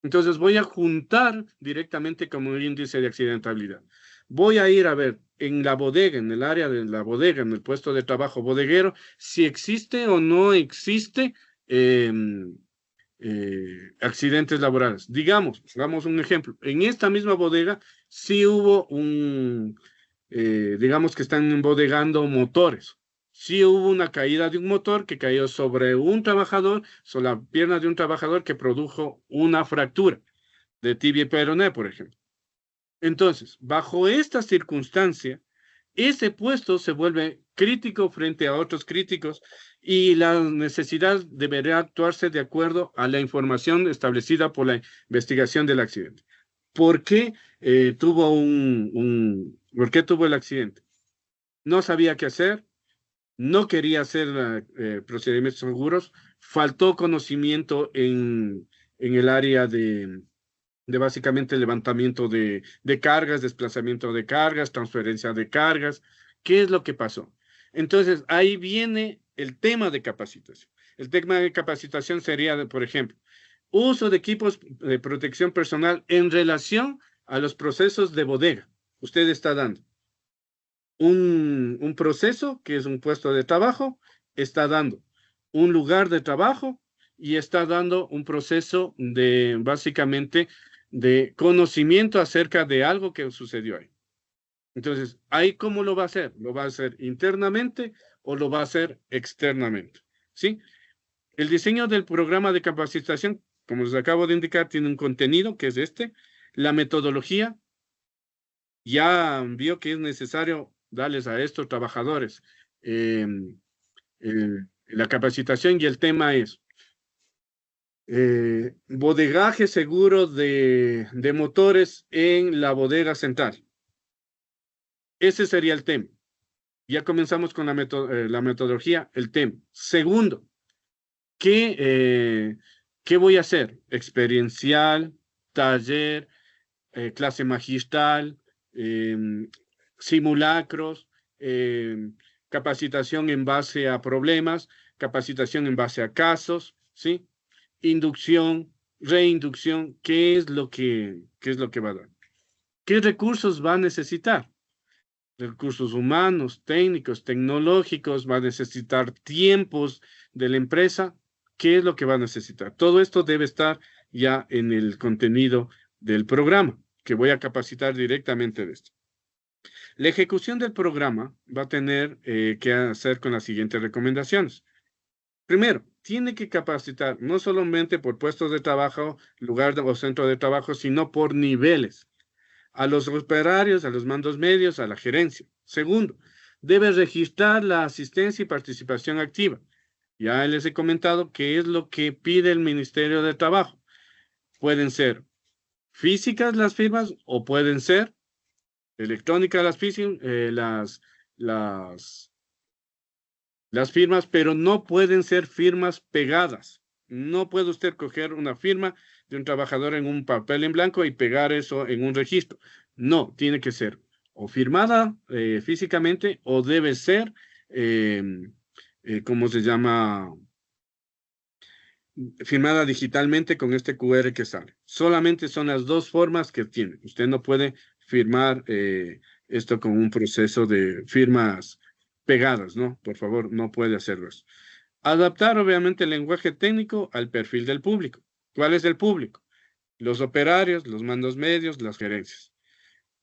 Entonces voy a juntar directamente como un índice de accidentabilidad. Voy a ir a ver en la bodega, en el área de la bodega, en el puesto de trabajo bodeguero, si existe o no existe accidentes laborales. Digamos, hagamos un ejemplo. En esta misma bodega sí hubo digamos que están embodegando motores. Sí hubo una caída de un motor que cayó sobre un trabajador, sobre la pierna de un trabajador que produjo una fractura de tibia y peroné, por ejemplo. Entonces, bajo esta circunstancia, ese puesto se vuelve crítico frente a otros críticos y la necesidad deberá actuarse de acuerdo a la información establecida por la investigación del accidente. ¿Por qué tuvo ¿por qué tuvo el accidente? no sabía qué hacer, no quería hacer procedimientos seguros, faltó conocimiento en el área de básicamente levantamiento de cargas, desplazamiento de cargas, transferencia de cargas. ¿Qué es lo que pasó? Entonces, ahí viene el tema de capacitación. El tema de capacitación sería, por ejemplo, uso de equipos de protección personal en relación a los procesos de bodega. Usted está dando un proceso que es un puesto de trabajo, está dando un lugar de trabajo y está dando un proceso de básicamente de conocimiento acerca de algo que sucedió ahí. Entonces, ¿ahí cómo lo va a hacer? ¿Lo va a hacer internamente o lo va a hacer externamente? ¿Sí? El diseño del programa de capacitación, como les acabo de indicar, tiene un contenido que es este. La metodología, ya vio que es necesario darles a estos trabajadores la capacitación y el tema es bodegaje seguro de motores en la bodega central. Ese sería el tema. Ya comenzamos con la metodología, el tema. Segundo, ¿qué voy a hacer? Experiencial, taller, clase magistral, simulacros, capacitación en base a problemas, capacitación en base a casos, ¿sí? Inducción, reinducción, ¿qué es lo que va a dar? ¿Qué recursos va a necesitar? Recursos humanos, técnicos, tecnológicos, va a necesitar tiempos de la empresa. ¿Qué es lo que va a necesitar? Todo esto debe estar ya en el contenido del programa, que voy a capacitar directamente de esto. La ejecución del programa va a tener que hacer con las siguientes recomendaciones. Primero, tiene que capacitar no solamente por puestos de trabajo, lugar o centro de trabajo, sino por niveles. A los operarios, a los mandos medios, a la gerencia. Segundo, debe registrar la asistencia y participación activa. Ya les he comentado qué es lo que pide el Ministerio de Trabajo. Pueden ser físicas las firmas o pueden ser electrónicas las firmas, pero no pueden ser firmas pegadas. No puede usted coger una firma de un trabajador en un papel en blanco y pegar eso en un registro. No, tiene que ser o firmada físicamente o debe ser, ¿cómo se llama? Firmada digitalmente con este QR que sale. Solamente son las dos formas que tiene. Usted no puede firmar esto con un proceso de firmas pegadas, ¿no? Por favor, no puede hacerlo eso. Adaptar, obviamente, el lenguaje técnico al perfil del público. ¿Cuál es el público? Los operarios, los mandos medios, las gerencias.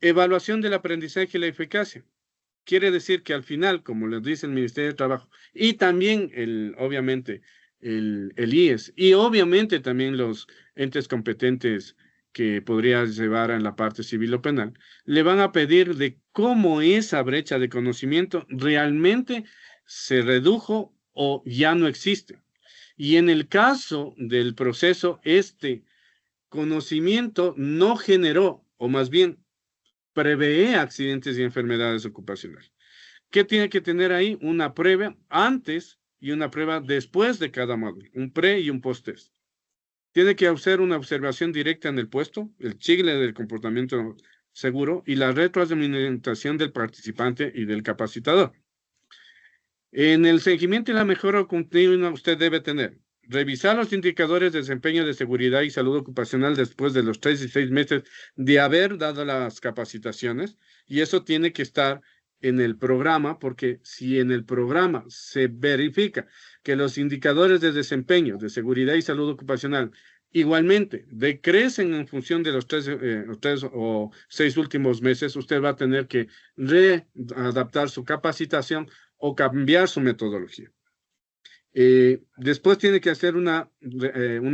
Evaluación del aprendizaje y la eficacia. Quiere decir que al final, como les dice el Ministerio de Trabajo, y también, obviamente, el IES, y obviamente también los entes competentes que podría llevar en la parte civil o penal, le van a pedir de cómo esa brecha de conocimiento realmente se redujo o ya no existe. Y en el caso del proceso, este conocimiento no generó, o más bien prevé accidentes y enfermedades ocupacionales. ¿Qué tiene que tener ahí? Una prueba antes y una prueba después de cada módulo, un pre y un post-test. Tiene que hacer una observación directa en el puesto, el chicle del comportamiento seguro y la retroalimentación del participante y del capacitador. En el seguimiento y la mejora continua usted debe tener revisar los indicadores de desempeño de seguridad y salud ocupacional después de los 3 y 6 meses de haber dado las capacitaciones, y eso tiene que estar en el programa, porque si en el programa se verifica que los indicadores de desempeño de seguridad y salud ocupacional igualmente decrecen en función de los 3 o 6 últimos meses, usted va a tener que readaptar su capacitación o cambiar su metodología. Después tiene que hacer una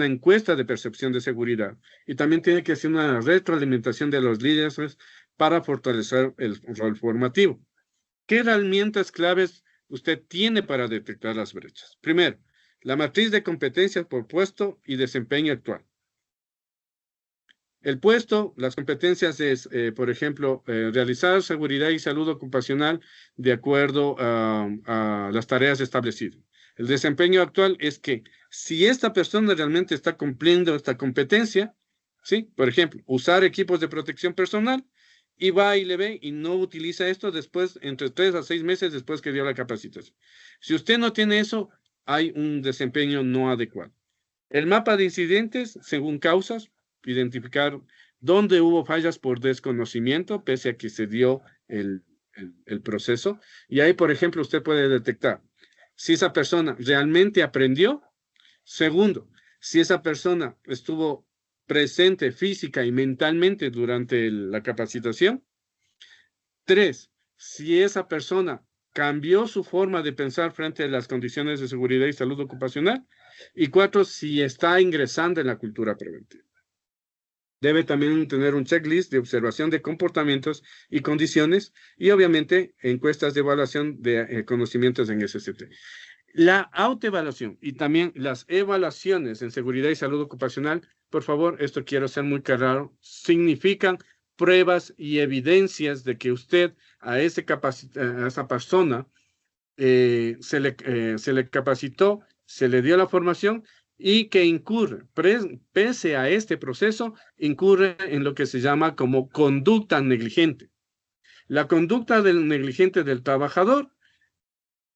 encuesta de percepción de seguridad y también tiene que hacer una retroalimentación de los líderes para fortalecer el rol formativo. ¿Qué herramientas claves usted tiene para detectar las brechas? Primero, la matriz de competencias por puesto y desempeño actual. El puesto, las competencias es, por ejemplo, realizar seguridad y salud ocupacional de acuerdo a las tareas establecidas. El desempeño actual es que si esta persona realmente está cumpliendo esta competencia, ¿sí? Por ejemplo, usar equipos de protección personal, y va y le ve y no utiliza esto después, entre 3 a 6 meses después que dio la capacitación. Si usted no tiene eso, hay un desempeño no adecuado. El mapa de incidentes, según causas, identificar dónde hubo fallas por desconocimiento, pese a que se dio el proceso. Y ahí, por ejemplo, usted puede detectar si esa persona realmente aprendió. Segundo, si esa persona estuvo presente física y mentalmente durante la capacitación. 3, si esa persona cambió su forma de pensar frente a las condiciones de seguridad y salud ocupacional. Y 4, si está ingresando en la cultura preventiva. Debe también tener un checklist de observación de comportamientos y condiciones y obviamente encuestas de evaluación de conocimientos en SST. La autoevaluación y también las evaluaciones en seguridad y salud ocupacional, por favor, esto quiero ser muy claro, significan pruebas y evidencias de que usted a esa persona se le capacitó, se le dio la formación y que incurre, pese a este proceso, incurre en lo que se llama como conducta negligente. La conducta negligente del trabajador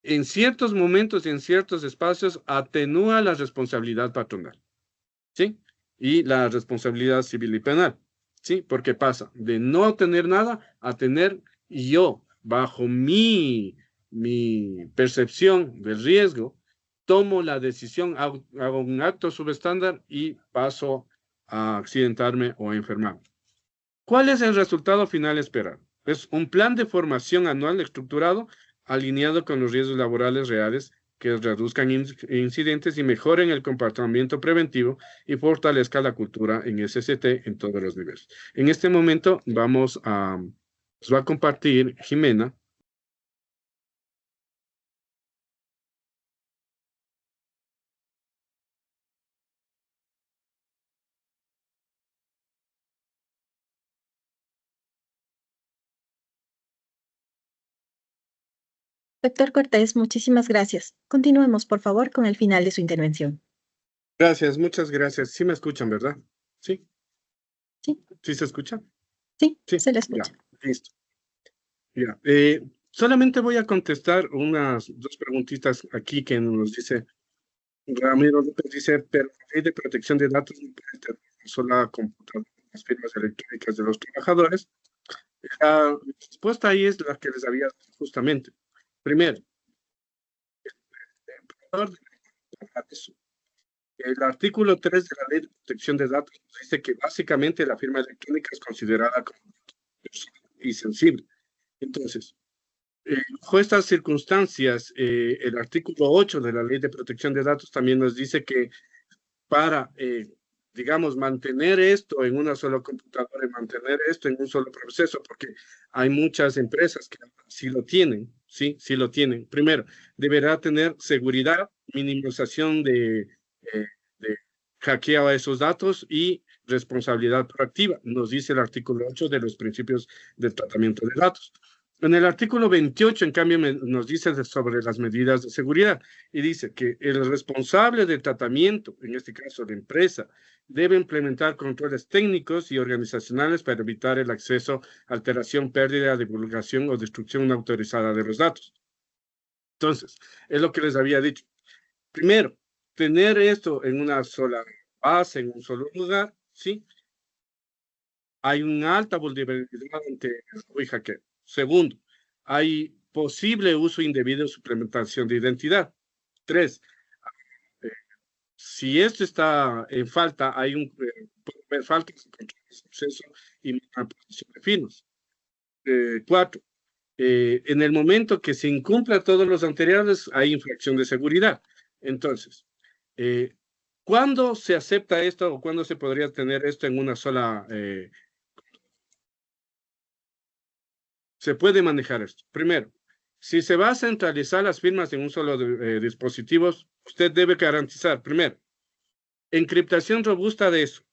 en ciertos momentos y en ciertos espacios atenúa la responsabilidad patronal, ¿sí? Y la responsabilidad civil y penal, ¿sí? Porque pasa de no tener nada a tener, y yo, bajo mi percepción del riesgo, tomo la decisión, hago un acto subestándar y paso a accidentarme o a enfermarme. ¿Cuál es el resultado final esperado? Es un plan de formación anual estructurado alineado con los riesgos laborales reales que reduzcan incidentes y mejoren el comportamiento preventivo y fortalezca la cultura en SST en todos los niveles. En este momento nos va a compartir Jimena. Doctor Cortés, muchísimas gracias. Continuemos, por favor, con el final de su intervención. Gracias, muchas gracias. Sí me escuchan, ¿verdad? Sí. Sí. ¿Sí se escucha? Sí, se le escucha. Ya, listo. Ya, solamente voy a contestar unas 2 preguntitas aquí que nos dice Ramiro López, dice, pero la ley de protección de datos no puede tener una sola computadora en las firmas electrónicas de los trabajadores. La respuesta ahí es la que les había dado justamente. Primero, el artículo 3 de la ley de protección de datos dice que básicamente la firma electrónica es considerada como personal y sensible. Entonces, bajo estas circunstancias, el artículo 8 de la ley de protección de datos también nos dice que para, digamos, mantener esto en una sola computadora y mantener esto en un solo proceso, porque hay muchas empresas que sí lo tienen, sí lo tienen. Primero, deberá tener seguridad, minimización de hackeo a esos datos y responsabilidad proactiva, nos dice el artículo 8 de los principios del tratamiento de datos. En el artículo 28, en cambio, nos dice sobre las medidas de seguridad y dice que el responsable del tratamiento, en este caso la empresa, debe implementar controles técnicos y organizacionales para evitar el acceso, alteración, pérdida, divulgación o destrucción no autorizada de los datos. Entonces, es lo que les había dicho. Primero, tener esto en una sola base, en un solo lugar, ¿sí? Hay una alta vulnerabilidad ante el hackeo. Segundo, hay posible uso indebido de suplementación de identidad. 3, si esto está en falta, puede haber faltas de control de acceso y manipulación de firmas. 4, en el momento que se incumpla todos los anteriores, hay infracción de seguridad. Entonces, ¿cuándo se acepta esto o cuándo se podría tener esto en una sola? Se puede manejar esto. Primero, si se va a centralizar las firmas en un solo dispositivo, usted debe garantizar, primero, encriptación robusta de eso.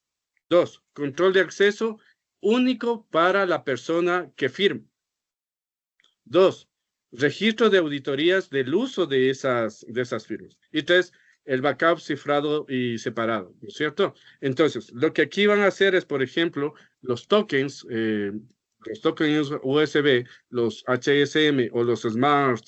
2, control de acceso único para la persona que firma. 2, registro de auditorías del uso de esas firmas. Y 3, el backup cifrado y separado, ¿no es cierto? Entonces, lo que aquí van a hacer es, por ejemplo, los tokens USB, los HSM o los Smart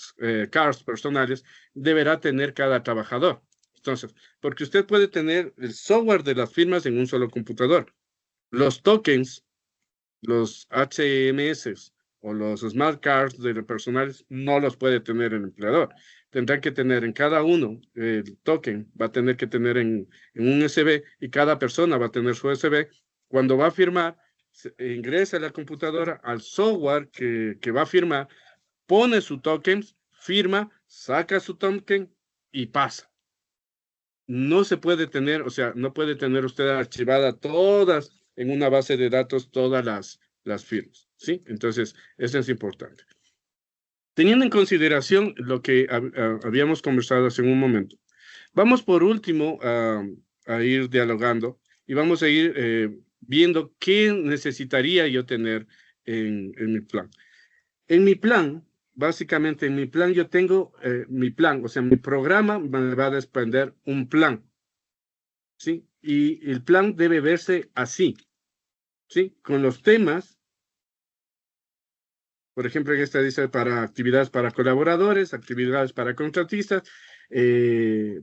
Cards personales, deberá tener cada trabajador. Entonces, porque usted puede tener el software de las firmas en un solo computador. Los tokens, los HMS o los Smart Cards de los personales no los puede tener el empleador. Tendrá que tener en cada uno, el token va a tener que tener en un USB y cada persona va a tener su USB. Cuando va a firmar, ingresa a la computadora al software que va a firmar, pone su token, firma, saca su token y pasa. No se puede tener, o sea, no puede tener usted archivada todas en una base de datos, todas las firmas, ¿sí? Entonces, eso es importante. Teniendo en consideración lo que habíamos conversado hace un momento, vamos por último a ir dialogando y vamos a ir viendo qué necesitaría yo tener en mi plan. En mi plan, básicamente en mi plan yo tengo mi plan, o sea, mi programa me va a desprender un plan, ¿sí? Y el plan debe verse así, ¿sí? Con los temas, por ejemplo, en esta dice para actividades para colaboradores, actividades para contratistas,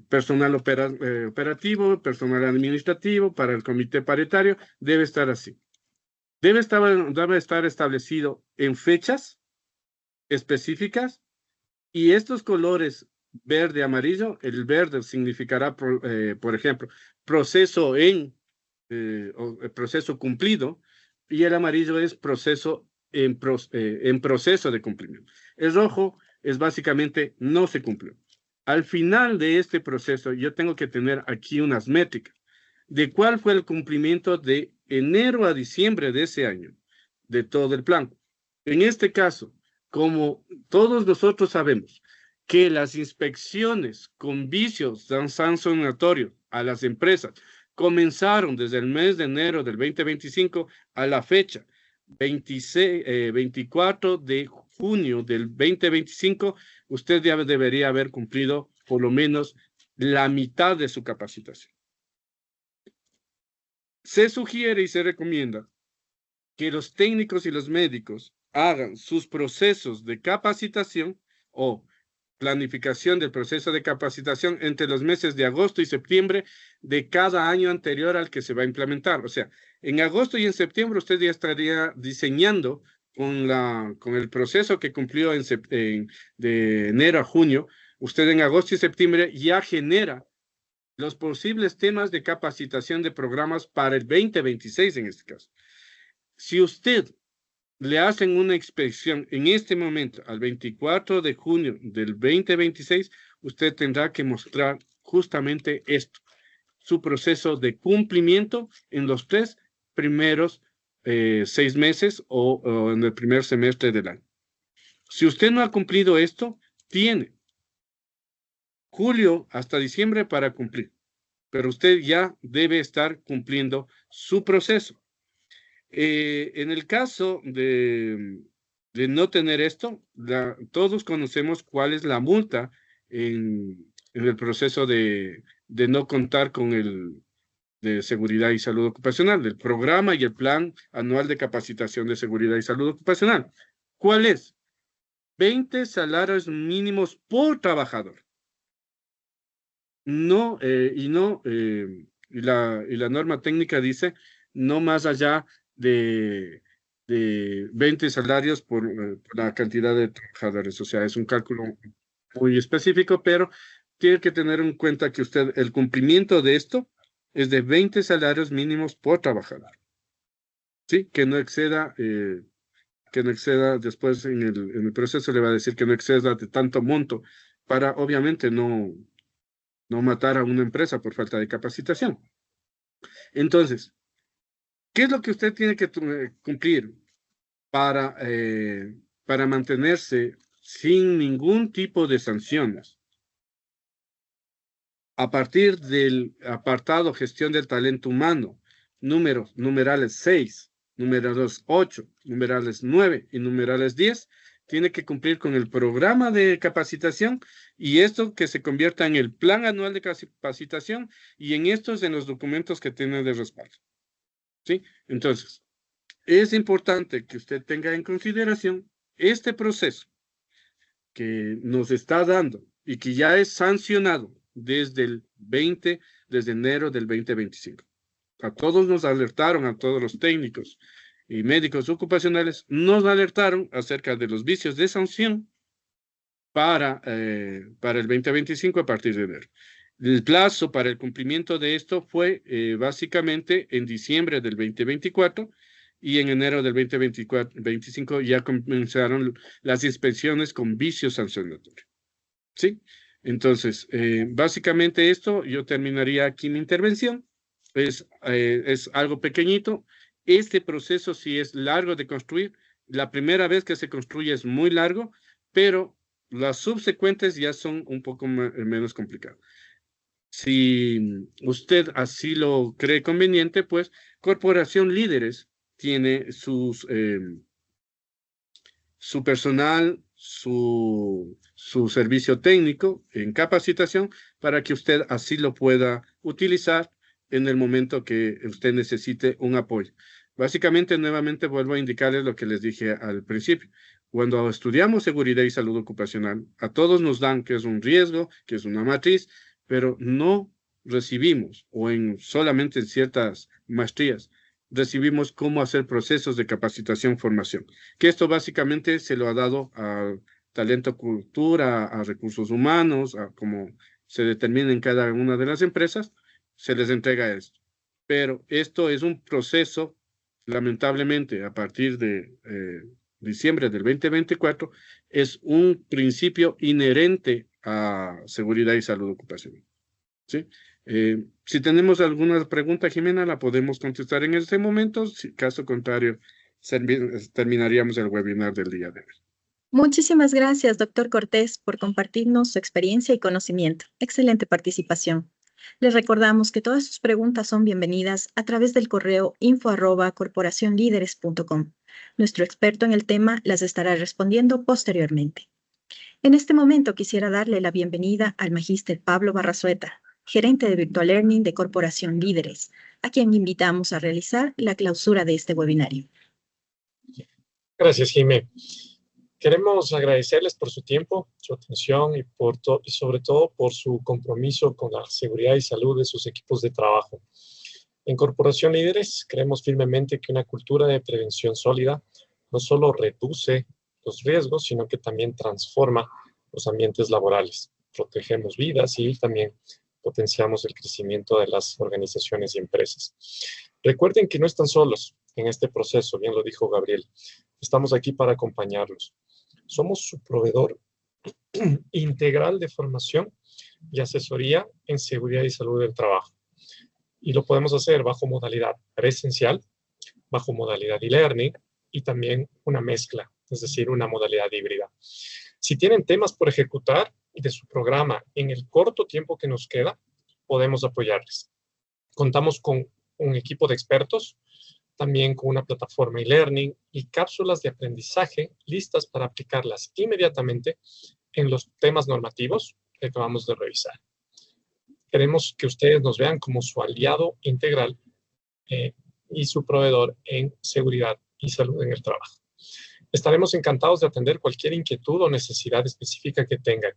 personal operativo, personal administrativo, para el comité paritario, debe estar así. Debe estar establecido en fechas específicas y estos colores verde, amarillo, el verde significará, por ejemplo, proceso proceso cumplido y el amarillo es proceso en proceso de cumplimiento. El rojo es básicamente no se cumplió. Al final de este proceso yo tengo que tener aquí unas métricas de cuál fue el cumplimiento de enero a diciembre de ese año, de todo el plan. En este caso, como todos nosotros sabemos que las inspecciones con vicios sancionatorios a las empresas comenzaron desde el mes de enero del 2025 a la fecha 24 de junio del 2025, usted ya debería haber cumplido por lo menos la mitad de su capacitación. Se sugiere y se recomienda que los técnicos y los médicos hagan sus procesos de capacitación o planificación del proceso de capacitación entre los meses de agosto y septiembre de cada año anterior al que se va a implementar. O sea, en agosto y en septiembre usted ya estaría diseñando con el proceso que cumplió de enero a junio. Usted en agosto y septiembre ya genera los posibles temas de capacitación de programas para el 2026 en este caso. Si usted le hacen una inspección en este momento, al 24 de junio del 2026, usted tendrá que mostrar justamente esto, su proceso de cumplimiento en los 3 primeros 6 meses o en el primer semestre del año. Si usted no ha cumplido esto, tiene julio hasta diciembre para cumplir, pero usted ya debe estar cumpliendo su proceso. En el caso de no tener esto, todos conocemos cuál es la multa en el proceso de no contar con el de seguridad y salud ocupacional, del programa y el plan anual de capacitación de seguridad y salud ocupacional. ¿Cuál es? 20 salarios mínimos por trabajador. No, y la norma técnica dice no más allá de 20 salarios por la cantidad de trabajadores. O sea, es un cálculo muy específico, pero tiene que tener en cuenta que el cumplimiento de esto es de 20 salarios mínimos por trabajador. ¿Sí? Que no exceda, después en el proceso le va a decir que no exceda de tanto monto para, obviamente, no matar a una empresa por falta de capacitación. Entonces, ¿qué es lo que usted tiene que cumplir para mantenerse sin ningún tipo de sanciones? A partir del apartado gestión del talento humano, numerales 6, numerales 8, numerales 9 y numerales 10, tiene que cumplir con el programa de capacitación y esto que se convierta en el plan anual de capacitación y en estos en los documentos que tiene de respaldo. ¿Sí? Entonces, es importante que usted tenga en consideración este proceso que nos está dando y que ya es sancionado desde enero del 2025. A todos nos alertaron, a todos los técnicos y médicos ocupacionales, nos alertaron acerca de los vicios de sanción para el 2025 a partir de enero. El plazo para el cumplimiento de esto fue básicamente en diciembre del 2024 y en enero del 2025 ya comenzaron las inspecciones con vicios sancionatorios. ¿Sí? Entonces, básicamente esto, yo terminaría aquí mi intervención. Es algo pequeñito. Este proceso sí es largo de construir. La primera vez que se construye es muy largo, pero las subsecuentes ya son un poco menos complicadas. Si usted así lo cree conveniente, pues Corporación Líderes tiene su personal, su servicio técnico en capacitación para que usted así lo pueda utilizar en el momento que usted necesite un apoyo. Básicamente, nuevamente vuelvo a indicarles lo que les dije al principio. Cuando estudiamos seguridad y salud ocupacional, a todos nos dan que es un riesgo, que es una matriz, pero no recibimos, o solamente en ciertas maestrías, recibimos cómo hacer procesos de capacitación, formación. Que esto básicamente se lo ha dado a talento, cultura, a recursos humanos, a cómo se determina en cada una de las empresas, se les entrega esto. Pero esto es un proceso, lamentablemente, a partir de diciembre del 2024, es un principio inherente a seguridad y salud ocupacional. ¿Sí? Si tenemos alguna pregunta, Jimena, la podemos contestar en este momento. Si caso contrario, terminaríamos el webinar del día de hoy. Muchísimas gracias, doctor Cortés, por compartirnos su experiencia y conocimiento. Excelente participación. Les recordamos que todas sus preguntas son bienvenidas a través del correo info@corporacionlideres.com. Nuestro experto en el tema las estará respondiendo posteriormente. En este momento quisiera darle la bienvenida al magíster Pablo Barrazueta, gerente de Virtual Learning de Corporación Líderes, a quien invitamos a realizar la clausura de este webinario. Gracias, Jimé. Queremos agradecerles por su tiempo, su atención y sobre todo por su compromiso con la seguridad y salud de sus equipos de trabajo. En Corporación Líderes creemos firmemente que una cultura de prevención sólida no solo reduce los riesgos, sino que también transforma los ambientes laborales. Protegemos vidas y también potenciamos el crecimiento de las organizaciones y empresas. Recuerden que no están solos en este proceso, bien lo dijo Gabriel. Estamos aquí para acompañarlos. Somos su proveedor integral de formación y asesoría en seguridad y salud del trabajo. Y lo podemos hacer bajo modalidad presencial, bajo modalidad e-learning y también una mezcla, es decir, una modalidad híbrida. Si tienen temas por ejecutar de su programa en el corto tiempo que nos queda, podemos apoyarles. Contamos con un equipo de expertos, también con una plataforma e-learning y cápsulas de aprendizaje listas para aplicarlas inmediatamente en los temas normativos que acabamos de revisar. Queremos que ustedes nos vean como su aliado integral y su proveedor en seguridad y salud en el trabajo. Estaremos encantados de atender cualquier inquietud o necesidad específica que tengan.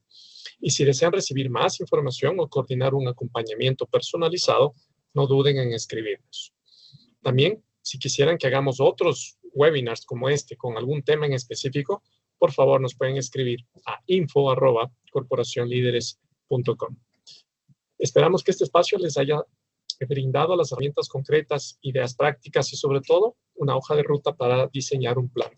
Y si desean recibir más información o coordinar un acompañamiento personalizado, no duden en escribirnos. También, si quisieran que hagamos otros webinars como este con algún tema en específico, por favor nos pueden escribir a info@corporacionlideres.com. Esperamos que este espacio les haya brindado las herramientas concretas, ideas prácticas y sobre todo una hoja de ruta para diseñar un plan.